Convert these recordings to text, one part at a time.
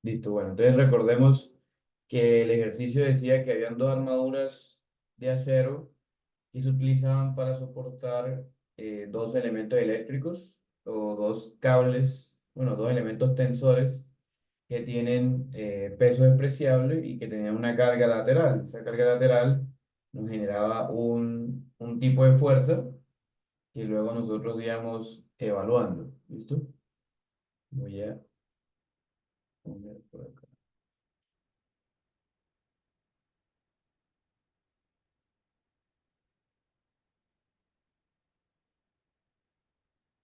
Listo, bueno, entonces recordemos que el ejercicio decía que habían dos armaduras de acero que se utilizaban para soportar dos elementos eléctricos o dos cables, bueno, dos elementos tensores que tienen peso despreciable y que tenían una carga lateral. Esa carga lateral nos generaba un tipo de fuerza que luego nosotros íbamos evaluando. ¿Listo? Voy a poner por acá.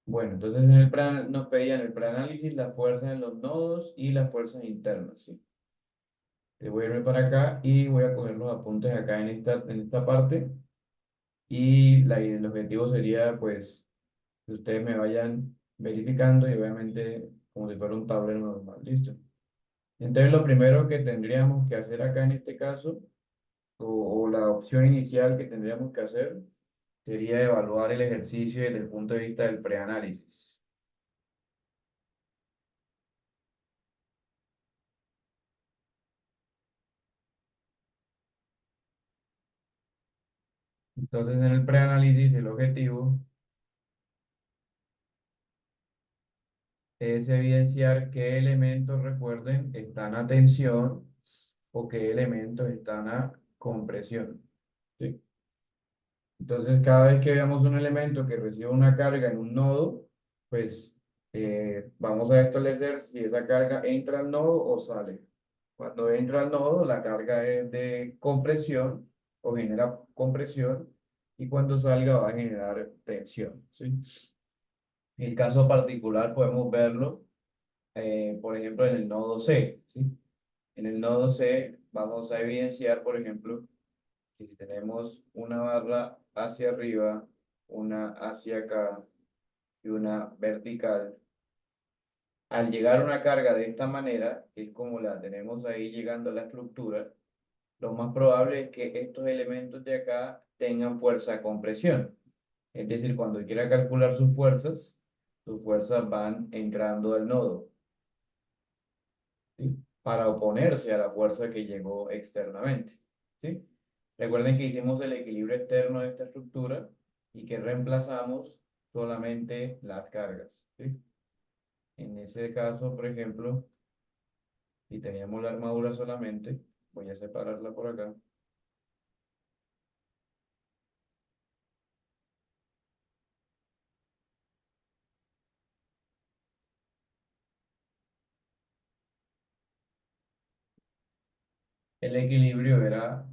Bueno, entonces nos pedían el preanálisis, las fuerzas en los nodos y las fuerzas internas, ¿sí? Te voy a irme para acá y voy a coger los apuntes acá en esta parte. Y el objetivo sería, pues, que ustedes me vayan verificando y obviamente como si fuera un tablero normal, ¿listo? Entonces, lo primero que tendríamos que hacer acá en este caso, o la opción inicial que tendríamos que hacer, sería evaluar el ejercicio desde el punto de vista del preanálisis. Entonces, en el preanálisis, el objetivo es evidenciar qué elementos, recuerden, están a tensión o qué elementos están a compresión. ¿Sí? Entonces, cada vez que veamos un elemento que recibe una carga en un nodo, pues vamos a establecer si esa carga entra al nodo o sale. Cuando entra al nodo, la carga es de compresión o genera compresión, y cuando salga va a generar tensión. ¿Sí? En el caso particular podemos verlo, por ejemplo, en el nodo C. ¿Sí? En el nodo C vamos a evidenciar, por ejemplo, que si tenemos una barra hacia arriba, una hacia acá y una vertical, al llegar una carga de esta manera, que es como la tenemos ahí llegando a la estructura, lo más probable es que estos elementos de acá tengan fuerza de compresión. Es decir, cuando quiera calcular sus fuerzas van entrando al nodo, ¿sí? Para oponerse a la fuerza que llegó externamente, ¿sí? Recuerden que hicimos el equilibrio externo de esta estructura y que reemplazamos solamente las cargas, ¿sí? En ese caso, por ejemplo, si teníamos la armadura solamente, voy a separarla por acá. El equilibrio era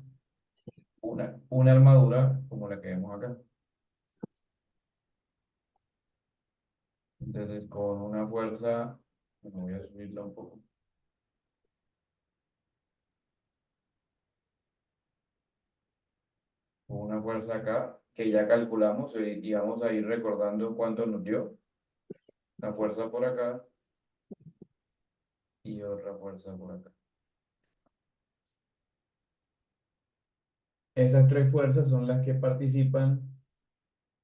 una armadura como la que vemos acá. Entonces, con una fuerza, bueno, voy a subirla un poco, con una fuerza acá, que ya calculamos, y vamos a ir recordando cuánto nos dio. Una fuerza por acá y otra fuerza por acá. Esas tres fuerzas son las que participan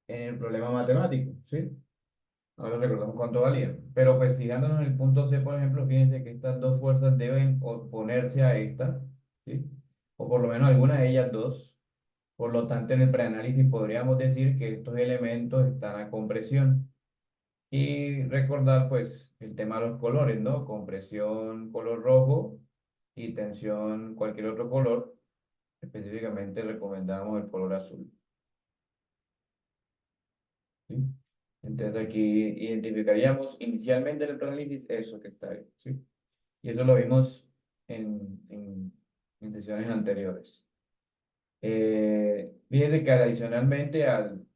en el problema matemático, ¿sí? Ahora recordamos cuánto valían. Pero pues fijándonos en el punto C, por ejemplo, fíjense que estas dos fuerzas deben oponerse a esta, ¿sí? O por lo menos alguna de ellas dos. Por lo tanto, en el preanálisis podríamos decir que estos elementos están a compresión. Y recordar, pues, el tema de los colores, ¿no? Compresión color rojo y tensión cualquier otro color. Específicamente recomendamos el color azul, ¿sí? Entonces aquí identificaríamos inicialmente en el análisis eso que está ahí, ¿sí? Y eso lo vimos en sesiones anteriores. Fíjense que adicionalmente al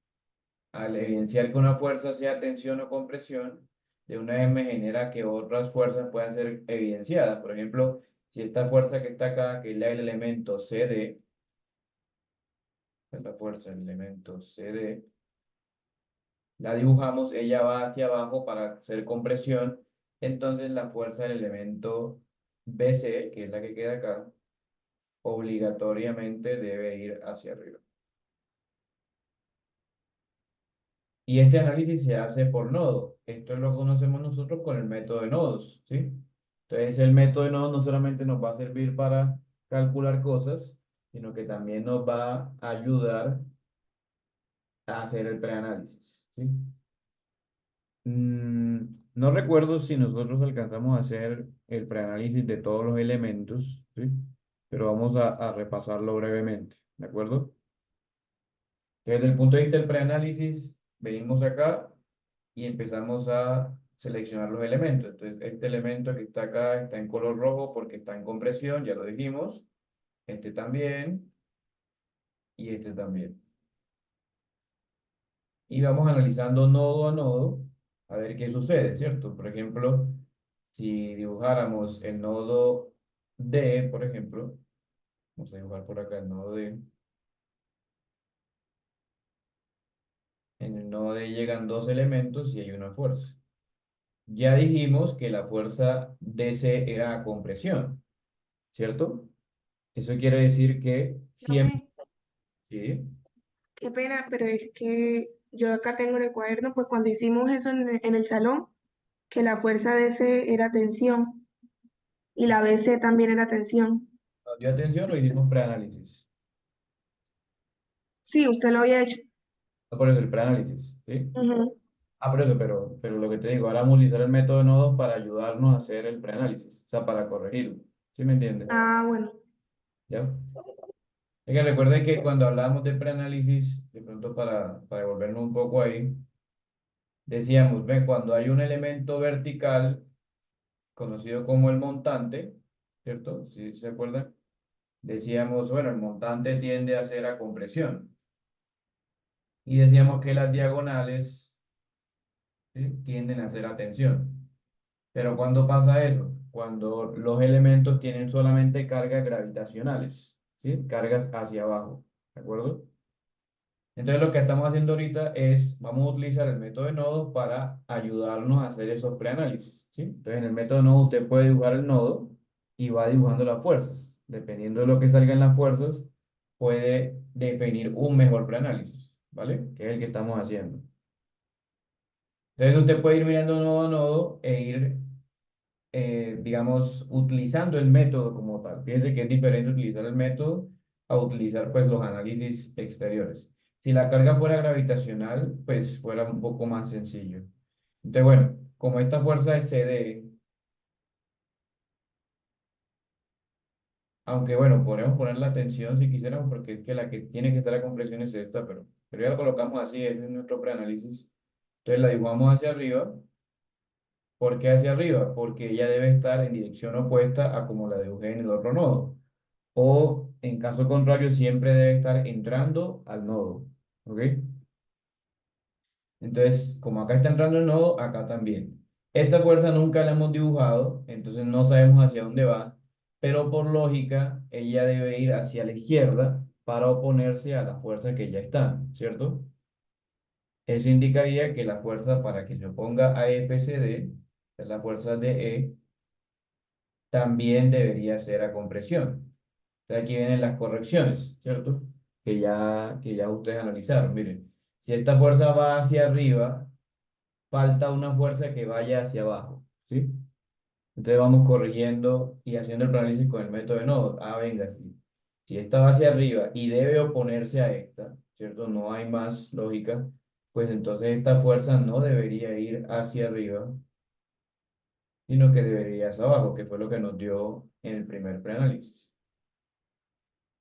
evidenciar que una fuerza sea tensión o compresión, de una vez me genera que otras fuerzas puedan ser evidenciadas. Por ejemplo, si esta fuerza que está acá, que es la del elemento CD, es la fuerza del elemento CD, la dibujamos, ella va hacia abajo para hacer compresión, entonces la fuerza del elemento BC, que es la que queda acá, obligatoriamente debe ir hacia arriba. Y este análisis se hace por nodo. Esto lo conocemos nosotros con el método de nodos, ¿sí? Entonces, el método de nodos no solamente nos va a servir para calcular cosas, sino que también nos va a ayudar a hacer el preanálisis, ¿sí? No recuerdo si nosotros alcanzamos a hacer el preanálisis de todos los elementos, ¿sí? Pero vamos a repasarlo brevemente, ¿de acuerdo? Desde el punto de vista del preanálisis, venimos acá y empezamos a seleccionar los elementos. Entonces, este elemento que está acá está en color rojo porque está en compresión, ya lo dijimos. Este también y este también. Y vamos analizando nodo a nodo a ver qué sucede, ¿cierto? Por ejemplo, si dibujáramos el nodo D, por ejemplo, vamos a dibujar por acá el nodo D. En el nodo D llegan dos elementos y hay una fuerza. Ya dijimos que la fuerza DC era compresión, ¿cierto? Eso quiere decir que siempre, Profe, sí, qué pena, pero es que yo acá tengo en el cuaderno, pues cuando hicimos eso en el salón, que la fuerza de ese era tensión y la BC también era tensión. nos dio atención o hicimos preanálisis. Sí, usted lo había hecho. No, por eso el preanálisis, ¿sí? Ujú. Ah, por eso, pero lo que te digo, ahora vamos a utilizar el método de nodos para ayudarnos a hacer el preanálisis, o sea, para corregirlo. ¿Sí me entiendes? Ah, bueno. ¿Ya? Es que recuerde que cuando hablábamos de preanálisis, de pronto para devolvernos un poco ahí, decíamos, ven, cuando hay un elemento vertical conocido como el montante, ¿cierto? ¿Sí se acuerdan? Decíamos, bueno, el montante tiende a ser a compresión. Y decíamos que las diagonales, ¿sí? Tienden a ser a tensión. Pero ¿cuándo pasa eso? Cuando los elementos tienen solamente cargas gravitacionales, ¿sí? Cargas hacia abajo, ¿de acuerdo? Entonces lo que estamos haciendo ahorita es, vamos a utilizar el método de nodos para ayudarnos a hacer esos preanálisis, ¿sí? Entonces en el método de nodos usted puede dibujar el nodo y va dibujando las fuerzas. Dependiendo de lo que salga en las fuerzas, puede definir un mejor preanálisis, ¿vale? Que es el que estamos haciendo. Entonces usted puede ir mirando nodo a nodo e ir digamos, utilizando el método como tal. Fíjense que es diferente utilizar el método a utilizar pues los análisis exteriores. Si la carga fuera gravitacional, pues fuera un poco más sencillo. Entonces, bueno, como esta fuerza es CD, aunque bueno, podemos poner la tensión si quisiéramos, porque es que la que tiene que estar a compresión es esta, pero ya lo colocamos así, ese es nuestro preanálisis. Entonces la dibujamos hacia arriba. ¿Por qué hacia arriba? Porque ella debe estar en dirección opuesta a como la dibujé en el otro nodo. O en caso contrario, siempre debe estar entrando al nodo. ¿Ok? Entonces, como acá está entrando el nodo, acá también. Esta fuerza nunca la hemos dibujado, entonces no sabemos hacia dónde va, pero por lógica, ella debe ir hacia la izquierda para oponerse a la fuerza que ya está, ¿cierto? Eso indicaría que la fuerza para que se oponga a FCD, que es la fuerza de E, también debería ser a compresión. Entonces aquí vienen las correcciones, ¿cierto? Que ya ustedes analizaron. Miren, si esta fuerza va hacia arriba, falta una fuerza que vaya hacia abajo, ¿sí? Entonces vamos corrigiendo y haciendo el análisis con el método de nodos. Ah, venga, sí. Si esta va hacia arriba y debe oponerse a esta, ¿cierto? No hay más lógica, pues entonces esta fuerza no debería ir hacia arriba, sino que debería ir hacia abajo, que fue lo que nos dio en el primer preanálisis.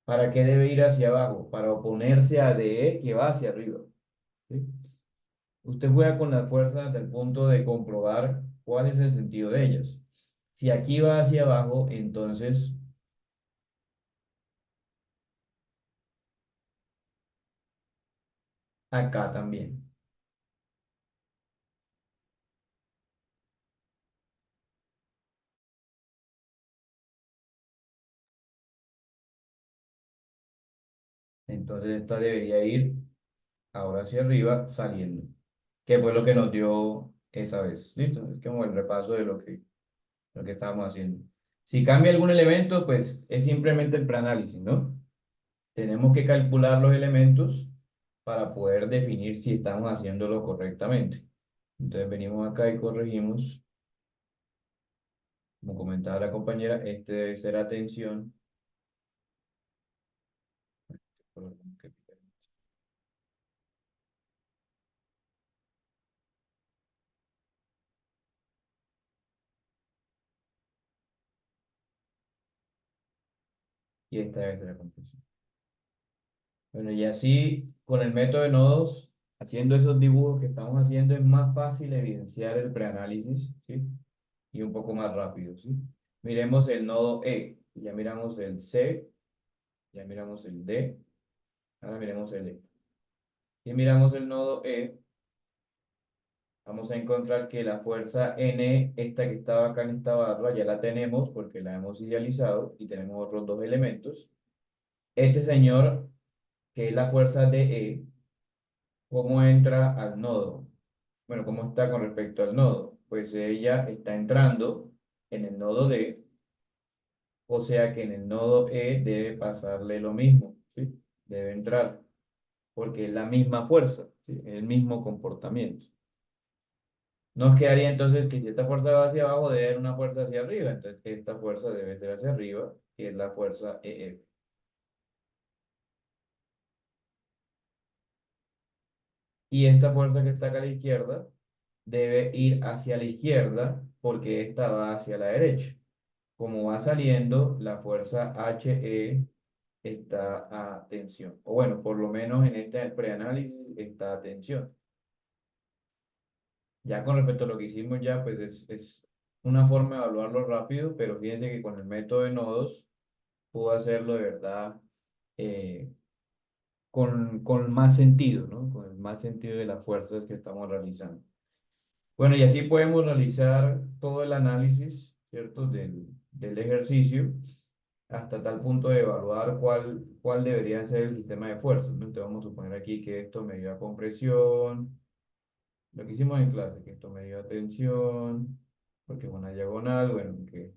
¿Para qué debe ir hacia abajo? Para oponerse a DE que va hacia arriba, ¿sí? Usted juega con las fuerzas del punto de comprobar cuál es el sentido de ellas. Si aquí va hacia abajo, entonces acá también. Entonces esta debería ir ahora hacia arriba saliendo, que fue lo que nos dio esa vez. ¿Listo? Es como el repaso de lo que estábamos haciendo. Si cambia algún elemento, pues es simplemente el preanálisis, ¿no? Tenemos que calcular los elementos para poder definir si estamos haciéndolo correctamente. Entonces venimos acá y corregimos Como comentaba la compañera, este debe ser a tensión. Y esta debe ser a compresión. Bueno, y así con el método de nodos, haciendo esos dibujos que estamos haciendo, es más fácil evidenciar el preanálisis, ¿sí? Y un poco más rápido, ¿sí? Miremos el nodo E, ya miramos el C, ya miramos el D, ahora miremos el E. Si miramos el nodo E, vamos a encontrar que la fuerza N, esta que estaba acá en esta barra, ya la tenemos porque la hemos idealizado y tenemos otros dos elementos. Este señor, que es la fuerza DE, ¿cómo entra al nodo? Bueno, ¿cómo está con respecto al nodo? Pues ella está entrando en el nodo D, o sea que en el nodo E debe pasarle lo mismo, ¿sí? Debe entrar, porque es la misma fuerza, ¿sí? El mismo comportamiento. Nos quedaría entonces que si esta fuerza va hacia abajo, debe haber una fuerza hacia arriba, entonces esta fuerza debe ser hacia arriba, que es la fuerza EF. Y esta fuerza que está acá a la izquierda debe ir hacia la izquierda porque esta va hacia la derecha. Como va saliendo, la fuerza HE está a tensión. O bueno, por lo menos en este preanálisis está a tensión. Ya con respecto a lo que hicimos ya, pues es una forma de evaluarlo rápido, pero fíjense que con el método de nodos puedo hacerlo de verdad eh, con más sentido, ¿no? Con el más sentido de las fuerzas que estamos realizando. Bueno, y así podemos realizar todo el análisis, ¿cierto? Del ejercicio hasta tal punto de evaluar cuál debería ser el sistema de fuerzas, ¿no? Entonces vamos a suponer aquí que esto me dio a compresión, lo que hicimos en clase, que esto me dio a tensión, porque es una diagonal, bueno, aunque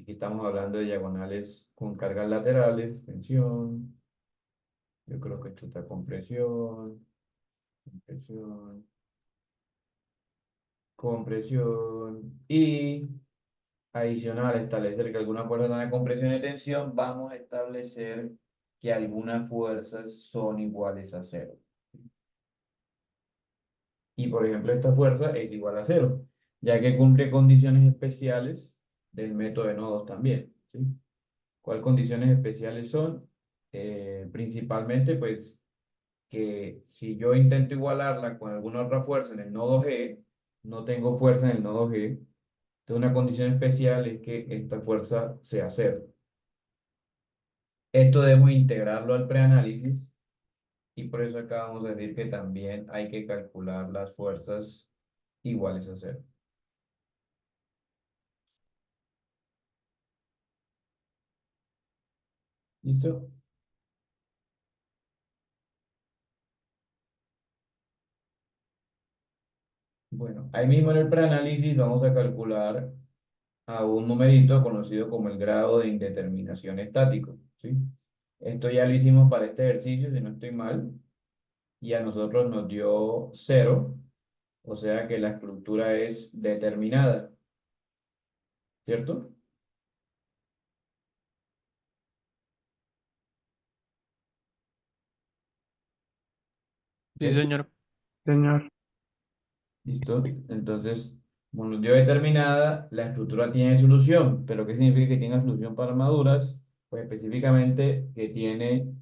aquí estamos hablando de diagonales con cargas laterales, tensión, yo creo que esto está compresión, compresión, compresión, y adicional a establecer que alguna fuerza está de compresión y tensión, vamos a establecer que algunas fuerzas son iguales a cero. Y por ejemplo, esta fuerza es igual a cero, ya que cumple condiciones especiales del método de nodos también, ¿sí? ¿Cuáles condiciones especiales son? Principalmente, pues, que si yo intento igualarla con alguna otra fuerza en el nodo G, no tengo fuerza en el nodo G, entonces una condición especial es que esta fuerza sea cero. Esto debemos integrarlo al preanálisis y por eso acá vamos a decir que también hay que calcular las fuerzas iguales a cero. ¿Listo? Bueno, ahí mismo en el preanálisis vamos a calcular a un numerito conocido como el grado de indeterminación estático, ¿sí? Esto ya lo hicimos para este ejercicio, si no estoy mal, y a nosotros nos dio cero, o sea que la estructura es determinada, ¿cierto? Sí, ¿Ok? señor. Señor, ¿Listo? Entonces, bueno, dio determinada, la estructura tiene solución, pero ¿qué significa que tiene solución para armaduras? Pues específicamente que tiene,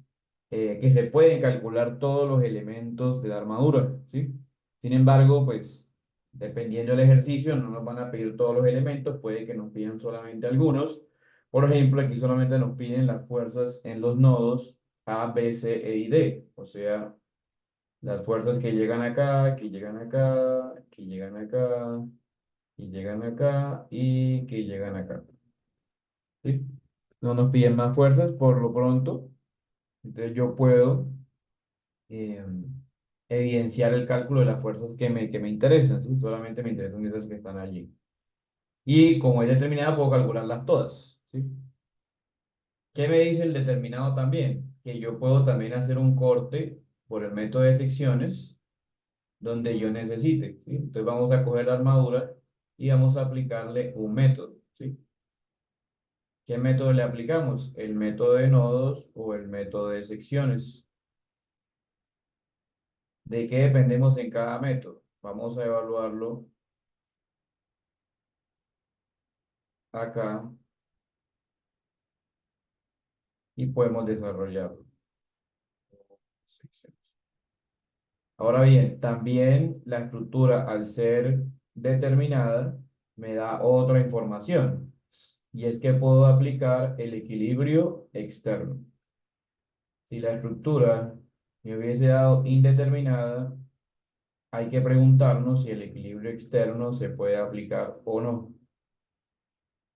que se pueden calcular todos los elementos de la armadura, ¿sí? Sin embargo, pues, dependiendo del ejercicio, no nos van a pedir todos los elementos, puede que nos pidan solamente algunos. Por ejemplo, aquí solamente nos piden las fuerzas en los nodos A, B, C, E y D, o sea, las fuerzas que llegan acá, que llegan acá, que llegan acá, que llegan acá y que llegan acá. ¿Sí? No nos piden más fuerzas por lo pronto. Entonces yo puedo eh, evidenciar el cálculo de las fuerzas que me interesan. ¿Sí? Solamente me interesan esas que están allí. Y como es determinada, puedo calcularlas todas. ¿Sí? ¿Qué me dice el determinado también? Que yo puedo también hacer un corte por el método de secciones donde yo necesite, ¿sí? Entonces vamos a coger la armadura y vamos a aplicarle un método, ¿sí? ¿Qué método le aplicamos? ¿El método de nodos o el método de secciones? ¿De qué dependemos en cada método? Vamos a evaluarlo acá y podemos desarrollarlo. Ahora bien, también la estructura, al ser determinada, me da otra información. Y es que puedo aplicar el equilibrio externo. Si la estructura me hubiese dado indeterminada, hay que preguntarnos si el equilibrio externo se puede aplicar o no.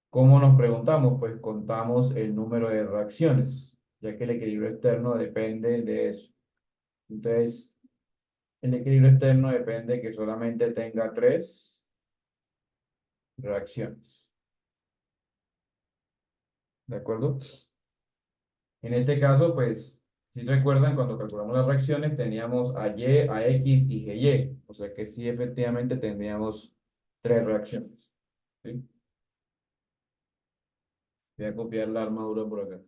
¿Cómo nos preguntamos? Pues contamos el número de reacciones, ya que el equilibrio externo depende de eso. Entonces, el equilibrio externo depende de que solamente tenga 3 reacciones. ¿De acuerdo? En este caso, pues, si recuerdan, cuando calculamos las reacciones, teníamos a Y, a X y GY. O sea que sí, efectivamente, tendríamos 3 reacciones. ¿Sí? Voy a copiar la armadura por acá.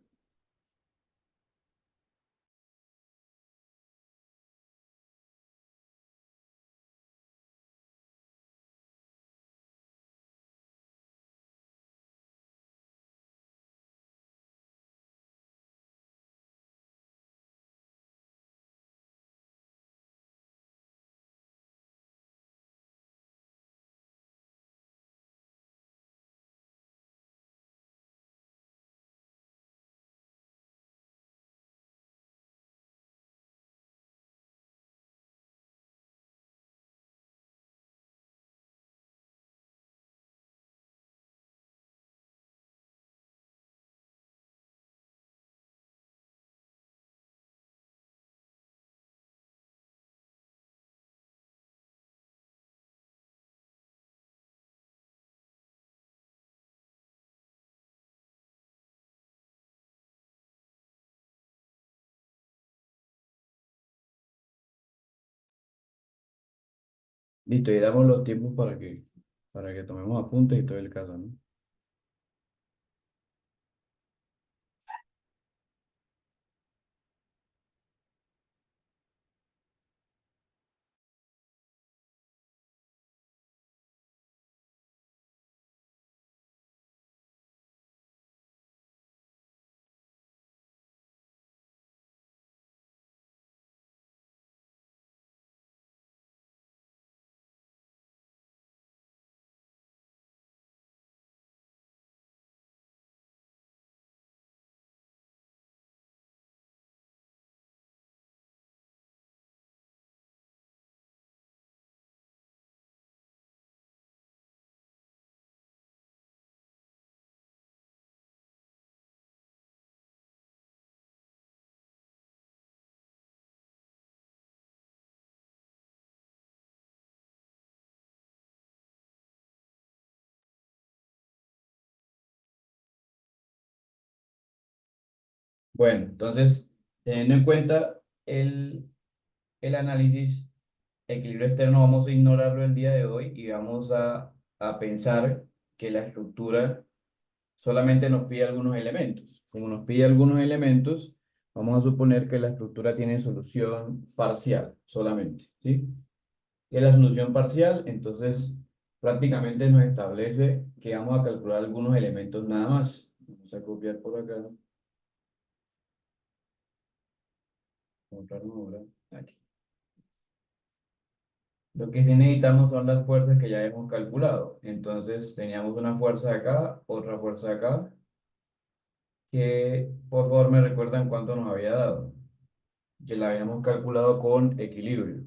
Listo, y damos los tiempos para que tomemos apuntes y todo el caso, ¿no? Bueno, entonces, teniendo en cuenta el análisis equilibrio externo, vamos a ignorarlo el día de hoy y vamos a pensar que la estructura solamente nos pide algunos elementos. Como nos pide algunos elementos, vamos a suponer que la estructura tiene solución parcial solamente, ¿sí? Y la solución parcial, entonces prácticamente nos establece que vamos a calcular algunos elementos nada más. Vamos a copiar por acá. Encontrarnos ahora aquí. Lo que sí necesitamos son las fuerzas que ya hemos calculado. Entonces teníamos una fuerza acá, otra fuerza acá, que por favor me recuerdan cuánto nos había dado, que la habíamos calculado con equilibrio.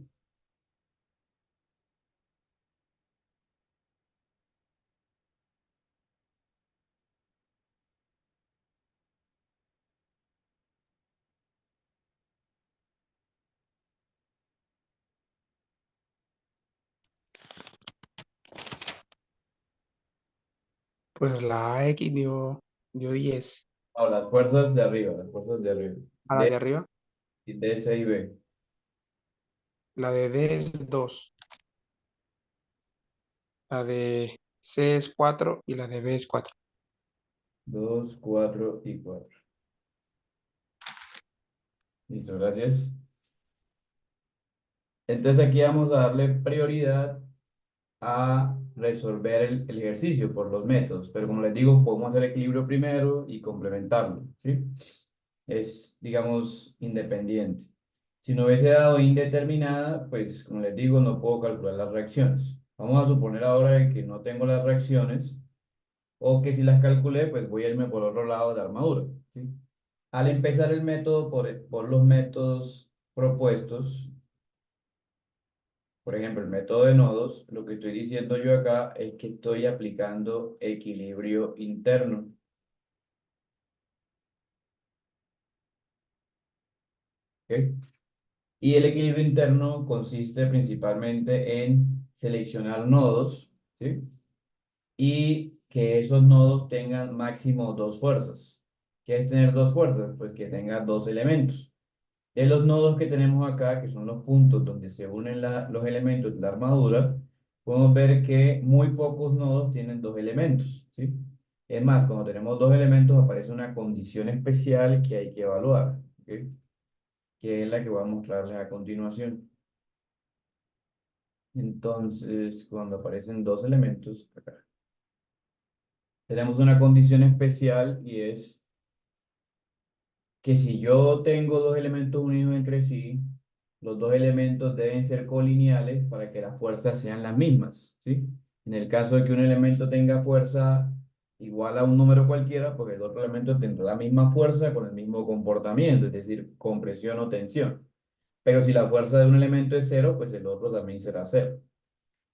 Pues la X dio 10. No, las fuerzas de arriba, las fuerzas de arriba. A la D, de arriba. D, C y B. La de D es 2. La de C es 4 y la de B es 4. 2, 4 y 4. Listo, gracias. Entonces aquí vamos a darle prioridad a resolver el ejercicio por los métodos, pero como les digo, podemos hacer equilibrio primero y complementarlo, ¿sí? Es, digamos, independiente. Si no hubiese dado indeterminada, pues como les digo, no puedo calcular las reacciones. Vamos a suponer ahora que no tengo las reacciones o que si las calculé, pues voy a irme por otro lado de la armadura, ¿sí? Al empezar el método por los métodos propuestos, por ejemplo, el método de nodos, lo que estoy diciendo yo acá es que estoy aplicando equilibrio interno. ¿Ok? Y el equilibrio interno consiste principalmente en seleccionar nodos, ¿sí? Y que esos nodos tengan máximo dos fuerzas. ¿Qué es tener dos fuerzas? Pues que tenga dos elementos. De los nodos que tenemos acá, que son los puntos donde se unen los elementos de la armadura, podemos ver que muy pocos nodos tienen dos elementos, ¿sí? Es más, cuando tenemos dos elementos aparece una condición especial que hay que evaluar, ¿ok? Que es la que voy a mostrarles a continuación. Entonces, cuando aparecen dos elementos, acá, tenemos una condición especial y es que si yo tengo dos elementos unidos entre sí, los dos elementos deben ser colineales para que las fuerzas sean las mismas, ¿sí? En el caso de que un elemento tenga fuerza igual a un número cualquiera, porque el otro elemento tendrá la misma fuerza con el mismo comportamiento, es decir, compresión o tensión. Pero si la fuerza de un elemento es cero, pues el otro también será cero.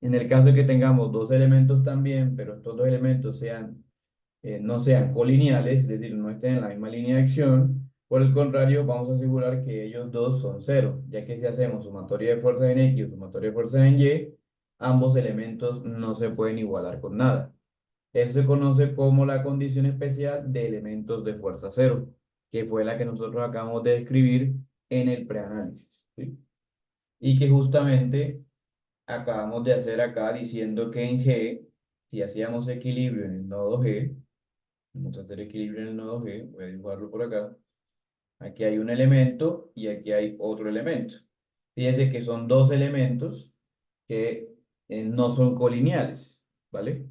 En el caso de que tengamos dos elementos también, pero estos dos elementos no sean colineales, es decir, no estén en la misma línea de acción. Por el contrario, vamos a asegurar que ellos dos son cero, ya que si hacemos sumatoria de fuerzas en X o sumatoria de fuerzas en Y, ambos elementos no se pueden igualar con nada. Eso se conoce como la condición especial de elementos de fuerza cero, que fue la que nosotros acabamos de describir en el preanálisis, ¿sí? Y que justamente acabamos de hacer acá diciendo que en G, si hacíamos equilibrio en el nodo G, vamos a hacer equilibrio en el nodo G, voy a dibujarlo por acá. Aquí hay un elemento y aquí hay otro elemento. Fíjense que son dos elementos que no son colineales, ¿vale?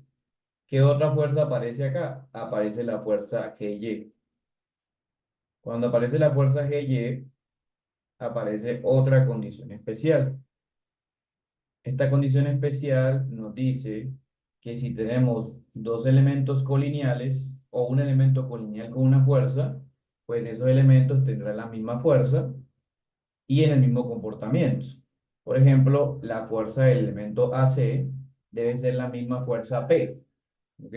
¿Qué otra fuerza aparece acá? Aparece la fuerza Gy. Cuando aparece la fuerza Gy, aparece otra condición especial. Esta condición especial nos dice que si tenemos dos elementos colineales o un elemento colineal con una fuerza, pues esos elementos tendrán la misma fuerza y en el mismo comportamiento. Por ejemplo, la fuerza del elemento AC debe ser la misma fuerza P. ¿Ok?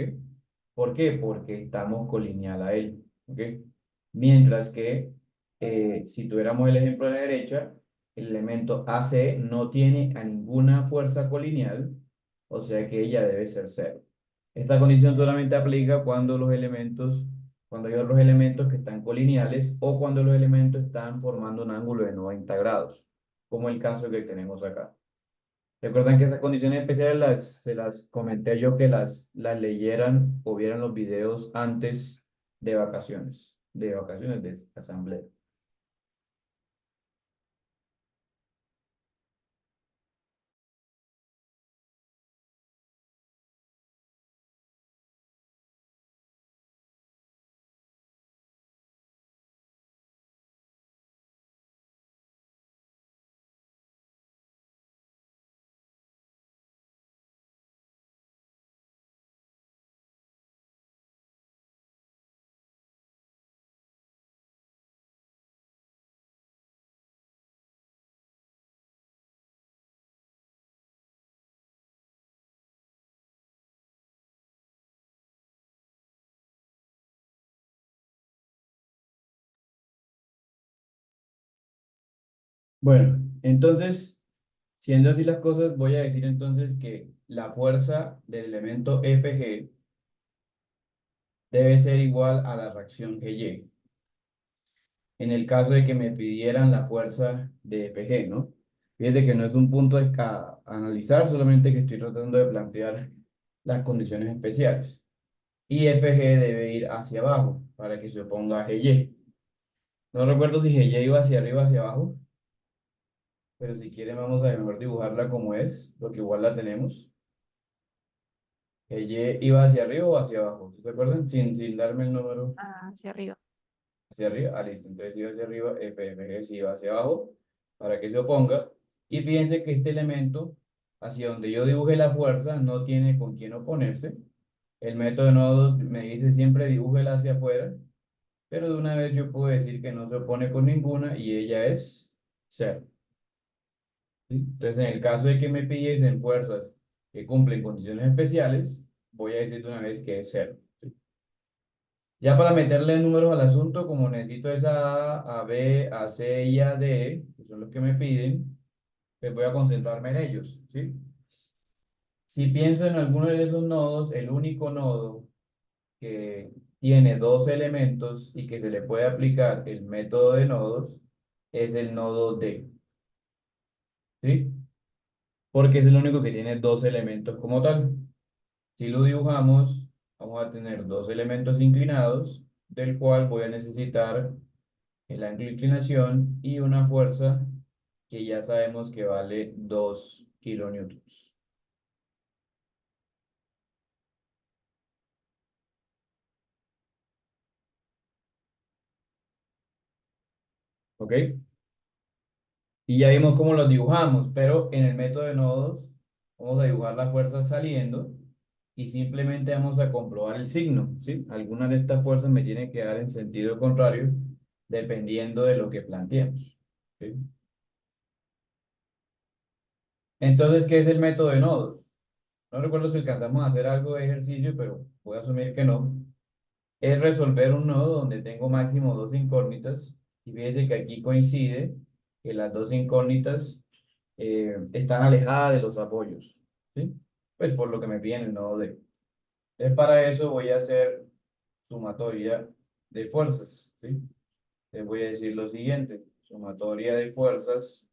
¿Por qué? Porque estamos colineal a él. ¿Ok? Mientras que si tuviéramos el ejemplo de la derecha, el elemento AC no tiene a ninguna fuerza colineal, o sea que ella debe ser cero. Esta condición solamente aplica cuando hay otros elementos que están colineales o cuando los elementos están formando un ángulo de 90 grados, como el caso que tenemos acá. Recuerdan que esas condiciones especiales se las comenté yo que las leyeran o vieran los videos antes de vacaciones de asamblea. Bueno, entonces, siendo así las cosas, voy a decir entonces que la fuerza del elemento FG debe ser igual a la reacción GY. En el caso de que me pidieran la fuerza de FG, ¿no? Fíjate que no es un punto a analizar, solamente que estoy tratando de plantear las condiciones especiales. Y FG debe ir hacia abajo para que se oponga a GY. No recuerdo si GY iba hacia arriba o hacia abajo, pero si quieren vamos a mejor dibujarla como es, porque igual la tenemos. GY iba hacia arriba o hacia abajo, ¿sí? ¿Se acuerdan? Sin darme el número Hacia arriba. hacia arriba. Ah, listo. Entonces iba hacia arriba, FG sí iba hacia abajo para que se oponga. Y fíjense que este elemento, hacia donde yo dibuje la fuerza, no tiene con quién oponerse. El método de nodos me dice siempre dibújela hacia afuera, pero de una vez yo puedo decir que no se opone con ninguna y ella es cero. ¿Sí? Entonces, en el caso de que me pidiesen fuerzas que cumplen condiciones especiales, voy a decir de una vez que es cero. ¿Sí? Ya para meterle números al asunto, como necesito esa A, A, B, A, C y A, D, que son los que me piden, pues voy a concentrarme en ellos. ¿Sí? Si pienso en alguno de esos nodos, el único nodo que tiene dos elementos y que se le puede aplicar el método de nodos es el nodo D, ¿sí? Porque es el único que tiene dos elementos como tal. Si lo dibujamos, vamos a tener dos elementos inclinados, del cual voy a necesitar el ángulo de inclinación y una fuerza que ya sabemos que vale 2 kilonewtons. ¿Ok? Y ya vimos cómo los dibujamos, pero en el método de nodos vamos a dibujar la fuerza saliendo y simplemente vamos a comprobar el signo, ¿sí? Algunas de estas fuerzas me tienen que dar en sentido contrario dependiendo de lo que planteemos, ¿sí? Entonces, ¿qué es el método de nodos? No recuerdo si alcanzamos a hacer algo de ejercicio, pero voy a asumir que no. Es resolver un nodo donde tengo máximo dos incógnitas y fíjense que aquí coincide que las dos incógnitas están alejadas de los apoyos, ¿sí? Pues por lo que me piden el nodo D. Entonces para eso voy a hacer sumatoria de fuerzas, ¿sí? Les voy a decir lo siguiente, sumatoria de fuerzas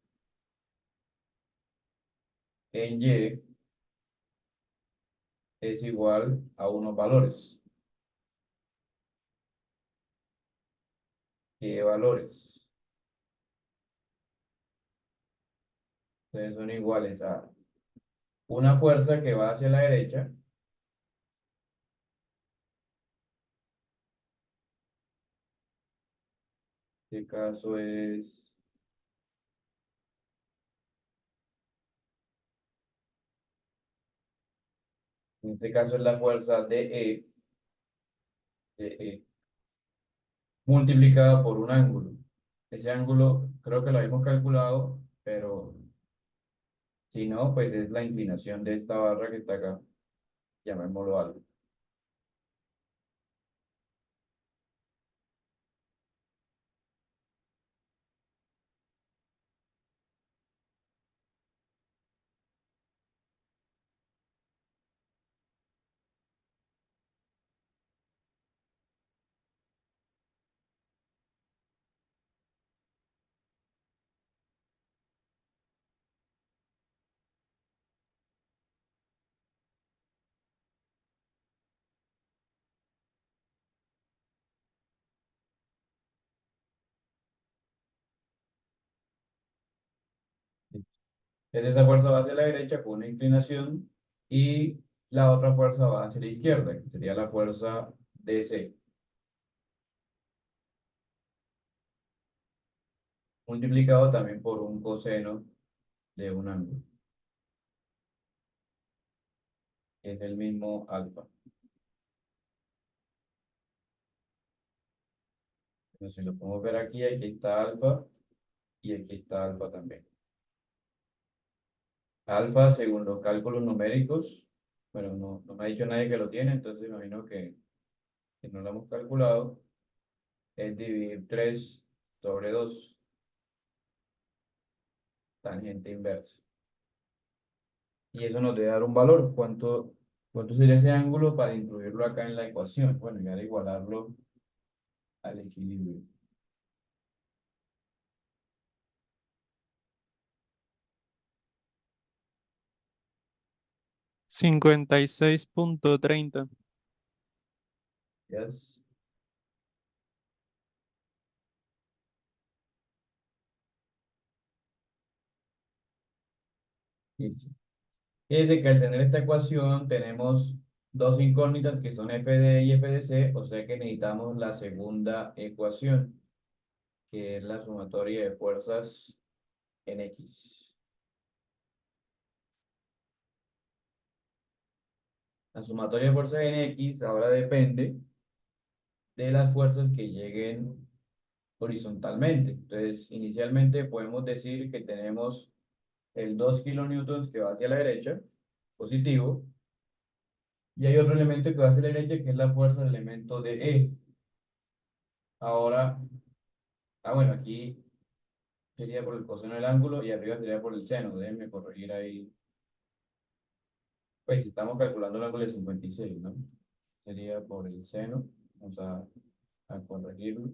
en Y es igual a unos valores. ¿Qué valores? Entonces son iguales a una fuerza que va hacia la derecha, este caso es, en este caso es la fuerza DE, multiplicada por un ángulo. Ese ángulo creo que lo habíamos calculado, pero si no, pues es la inclinación de esta barra que está acá, llamémoslo algo. Entonces esa fuerza va hacia la derecha con una inclinación y la otra fuerza va hacia la izquierda, que sería la fuerza DC, multiplicado también por un coseno de un ángulo, que es el mismo alfa. Entonces, si lo podemos ver aquí, aquí está alfa y aquí está alfa también. Alfa, según los cálculos numéricos, bueno, no me ha dicho nadie que lo tiene, entonces imagino que no lo hemos calculado, es dividir 3 sobre 2 tangente inversa. Y eso nos debe dar un valor. ¿Cuánto sería ese ángulo para incluirlo acá en la ecuación? Bueno, y ahora igualarlo al equilibrio. 56.30. Yes. Listo. Fíjense que al tener esta ecuación tenemos dos incógnitas que son f de E y f de C, o sea que necesitamos la segunda ecuación, que es la sumatoria de fuerzas en X. La sumatoria de fuerzas en X ahora depende de las fuerzas que lleguen horizontalmente. Entonces, inicialmente podemos decir que tenemos el 2 kilonewtons que va hacia la derecha, positivo, y hay otro elemento que va hacia la derecha que es la fuerza del elemento de E. Ahora, bueno, aquí sería por el coseno del ángulo y arriba sería por el seno. Déjenme corregir ahí. Pues si estamos calculando el ángulo de 56, ¿no? Sería por el seno. Vamos a corregirlo.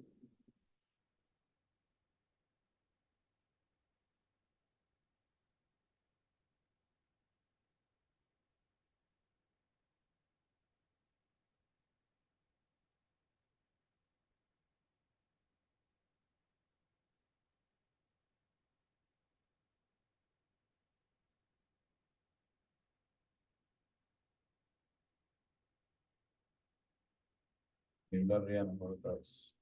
Irlo arriba mejor otra vez.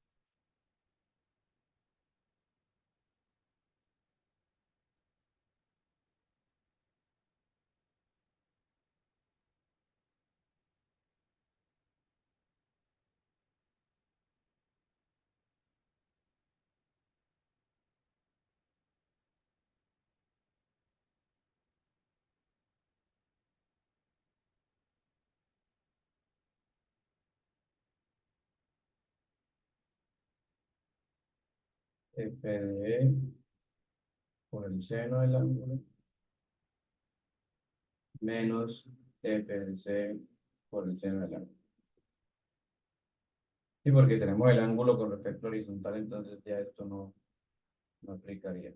F de E por el seno del ángulo menos F de C por el seno del ángulo. Sí, porque tenemos el ángulo con respecto horizontal, entonces ya esto no aplicaría.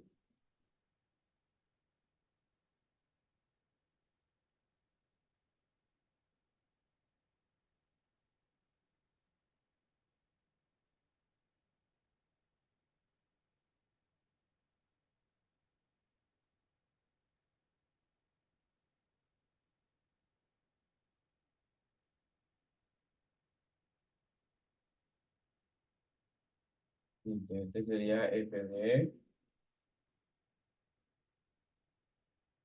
Entonces, este sería F de E,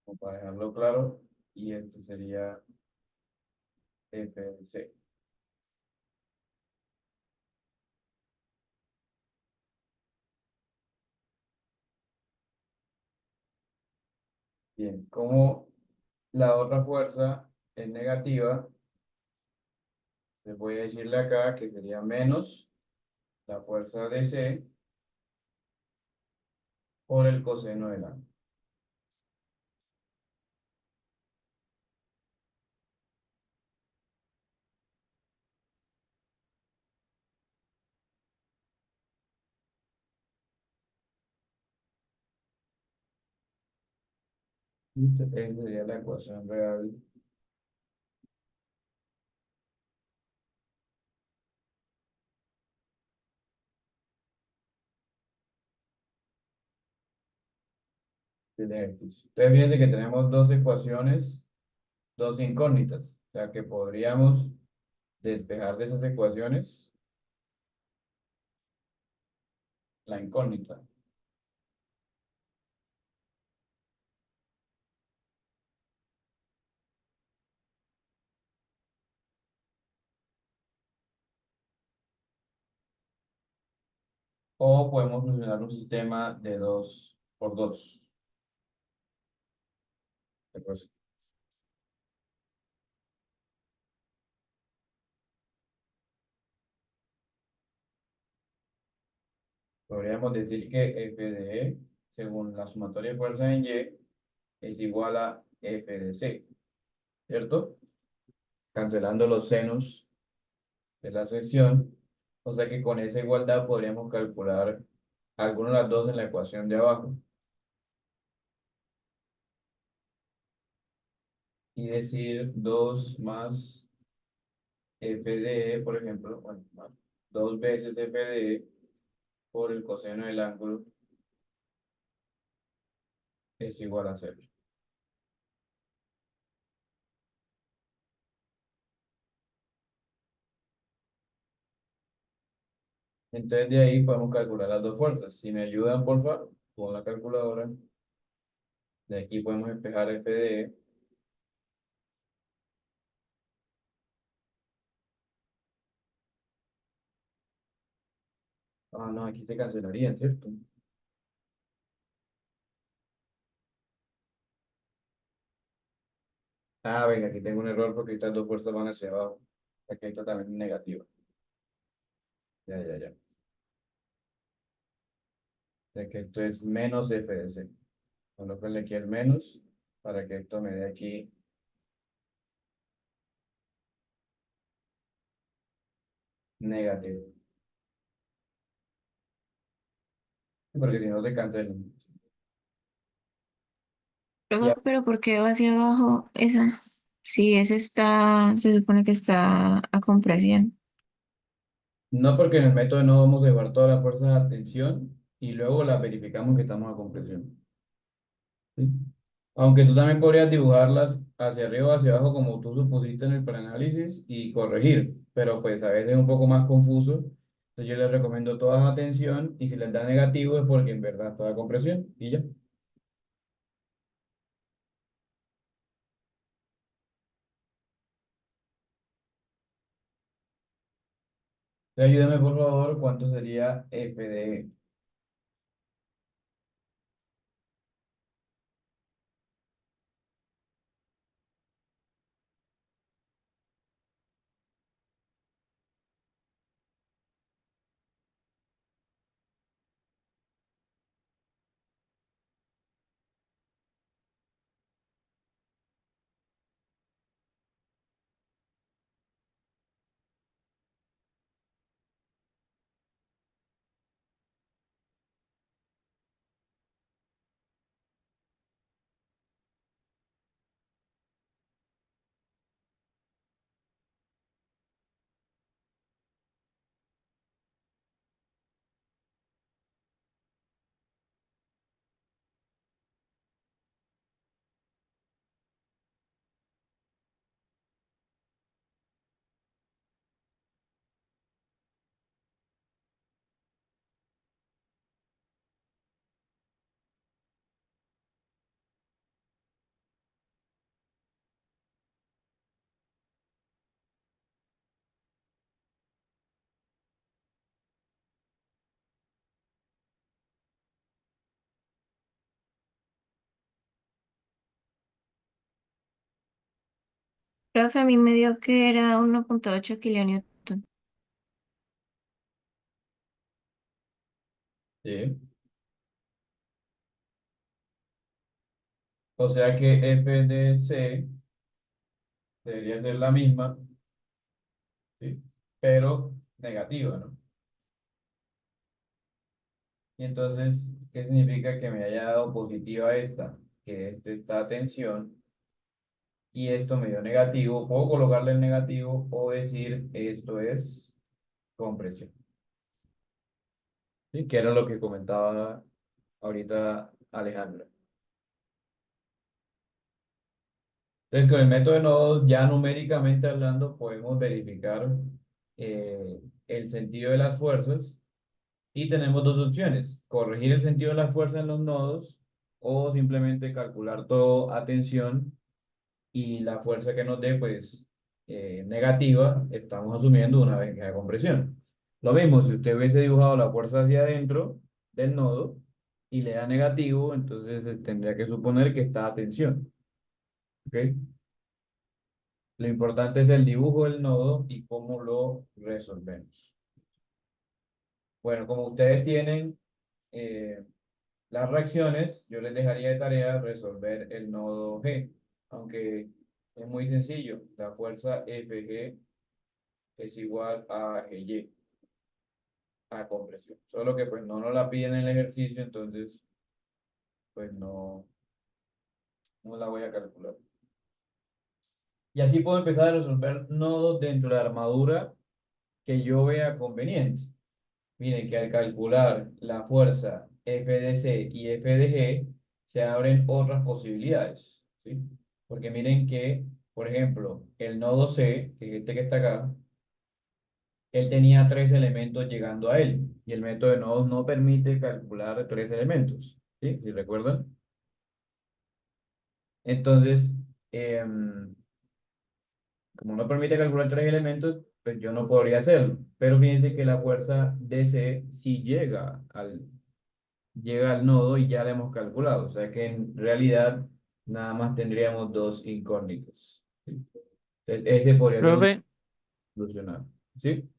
como para dejarlo claro, y este sería F de C. Bien, como la otra fuerza es negativa, les voy a decirle acá que sería menos la fuerza de C por el coseno del ángulo. Listo, esa sería la ecuación real del ejercicio. Entonces, fíjense que tenemos dos ecuaciones, dos incógnitas. O sea que podríamos despejar de esas ecuaciones la incógnita. O podemos solucionar un sistema de 2 por 2. Podríamos decir que F de E, según la sumatoria de fuerzas en Y, es igual a F de C, ¿cierto? Cancelando los senos de la sección. O sea que con esa igualdad podríamos calcular alguna de las dos en la ecuación de abajo. y decir 2 más FDE, por ejemplo, bueno, más 2 veces FDE por el coseno del ángulo es igual a 0. Entonces de ahí podemos calcular las dos fuerzas. Si me ayudan, por favor, con la calculadora, de aquí podemos despejar FDE. Ah, no, aquí se cancelarían, ¿cierto? Ah, venga, aquí tengo un error porque estas dos fuerzas van hacia abajo. Aquí está también negativa. Ya, ya, ya. O sea que esto es menos F de C. Colóquenle aquí el menos para que esto me dé aquí negativo. Porque si no se cancelan. Ya. Pero ¿por qué va hacia abajo esa? Si esa está, se supone que está a compresión. No, porque en el método no vamos a llevar todas las fuerzas a tensión y luego las verificamos que estamos a compresión. ¿Sí? Aunque tú también podrías dibujarlas hacia arriba o hacia abajo como tú supusiste en el preanálisis y corregir, pero pues a veces es un poco más confuso. Entonces yo les recomiendo todas a tensión y si les da negativo es porque en verdad está a compresión y ya. Entonces, ayúdame por favor, ¿cuánto sería F de E? Profe, a mí me dio que era 1.8 kilonewton. ¿Sí? O sea que F de C debería ser la misma, ¿sí? Pero negativa, ¿no? Y entonces, ¿qué significa que me haya dado positiva esta? Que esto está a tensión y esto me dio negativo. Puedo colocarle el negativo o decir esto es compresión. ¿Sí? Que era lo que comentaba ahorita Alejandra. Entonces, con el método de nodos, ya numéricamente hablando, podemos verificar el sentido de las fuerzas y tenemos dos opciones: corregir el sentido de las fuerzas en los nodos o simplemente calcular todo a tensión y la fuerza que nos dé, pues, negativa, estamos asumiendo una vez que hay compresión. Lo mismo, si usted hubiese dibujado la fuerza hacia adentro del nodo y le da negativo, entonces tendría que suponer que está a tensión. ¿Ok? Lo importante es el dibujo del nodo y cómo lo resolvemos. Bueno, como ustedes tienen las reacciones, yo les dejaría de tarea resolver el nodo G, aunque es muy sencillo. La fuerza FG es igual a GY, a compresión. Solo que pues no nos la piden en el ejercicio, entonces pues no la voy a calcular. Y así puedo empezar a resolver nodos dentro de la armadura que yo vea conveniente. Miren que al calcular la fuerza F de C y F de G, se abren otras posibilidades, ¿sí? Porque miren que, por ejemplo, el nodo C, que es este que está acá, él tenía tres elementos llegando a él, y el método de nodos no permite calcular tres elementos, ¿sí? ¿Sí recuerdan? Entonces, como no permite calcular tres elementos, pues yo no podría hacerlo. Pero fíjense que la fuerza DC sí llega al nodo y ya la hemos calculado. O sea que en realidad nada más tendríamos dos incógnitas. ¿Sí? Entonces ese podría ser un Profe, solucionado. ¿Sí?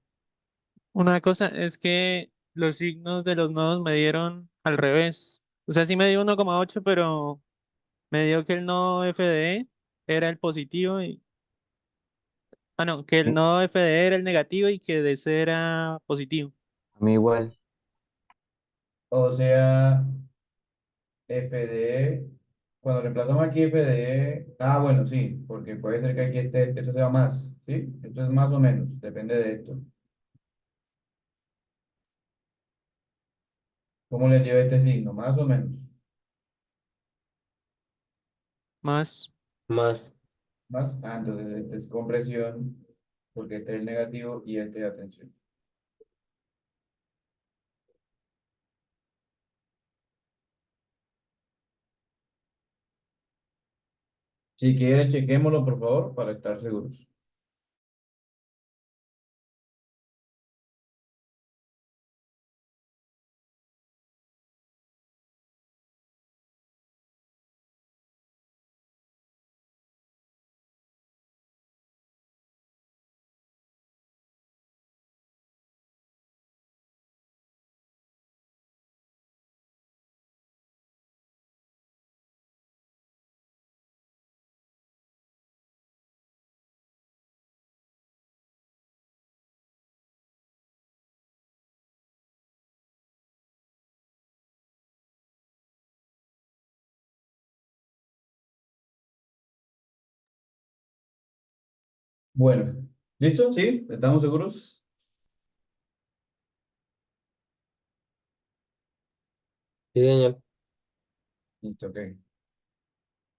una cosa es que los signos de los nodos me dieron al revés. O sea, sí me dio 1,8, pero me dio que el nodo FDE era el positivo y... Ah, no, que el nodo FDE era el negativo y que DC era positivo. A mí igual. O sea, FDE, cuando reemplazamos aquí FDE, bueno, sí, porque puede ser que aquí esto sea más, ¿sí? Esto es más o menos, depende de esto. ¿Cómo les dio este signo? Más o menos. Más. Más. Más. Entonces este es compresión, porque este es el negativo y este es atención. Si quieren, chequémoslo, por favor, para estar seguros. Bueno, ¿listo? ¿Sí? ¿Estamos seguros? Sí, señor. Listo, ok.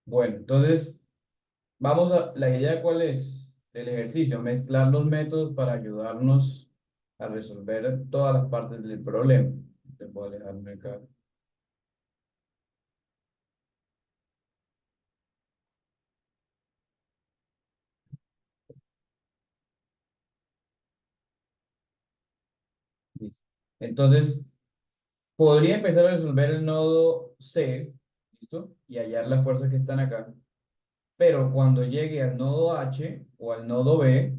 Bueno, entonces, la idea cuál es del ejercicio, mezclar los métodos para ayudarnos a resolver todas las partes del problema. Te puedo alejarme acá. Listo. Entonces, podría empezar a resolver el nodo C, ¿listo? Y hallar las fuerzas que están acá. Pero cuando llegue al nodo H o al nodo B,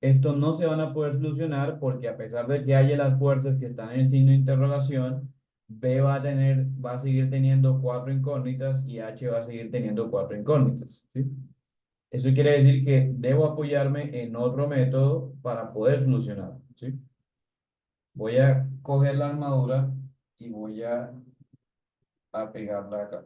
estos no se van a poder solucionar porque a pesar de que haya las fuerzas que están en el signo de interrogación, B va a seguir teniendo cuatro incógnitas y H va a seguir teniendo cuatro incógnitas, ¿sí? Eso quiere decir que debo apoyarme en otro método para poder solucionar, ¿sí? Voy a coger la armadura y voy a pegarla acá.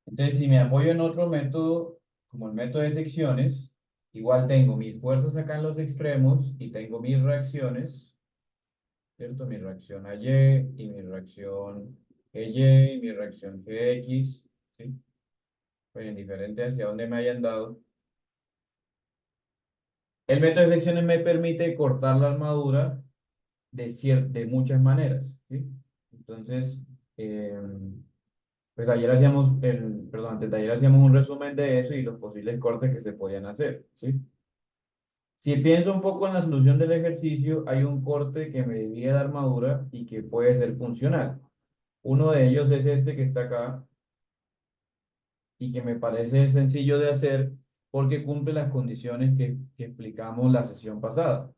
Entonces, si me apoyo en otro método, como el método de secciones, igual tengo mis fuerzas acá en los extremos y tengo mis reacciones, ¿cierto? Mi reacción a Y y mi reacción GY y mi reacción GX, ¿sí? Pues indiferente hacia dónde me hayan dado. El método de secciones me permite cortar la armadura de muchas maneras, ¿sí? Entonces, pues ayer perdón, antes de ayer hacíamos un resumen de eso y los posibles cortes que se podían hacer, ¿sí? Si pienso un poco en la solución del ejercicio, hay un corte que me divide la armadura y que puede ser funcional. Uno de ellos es este que está acá y que me parece sencillo de hacer porque cumple las condiciones que explicamos la sesión pasada.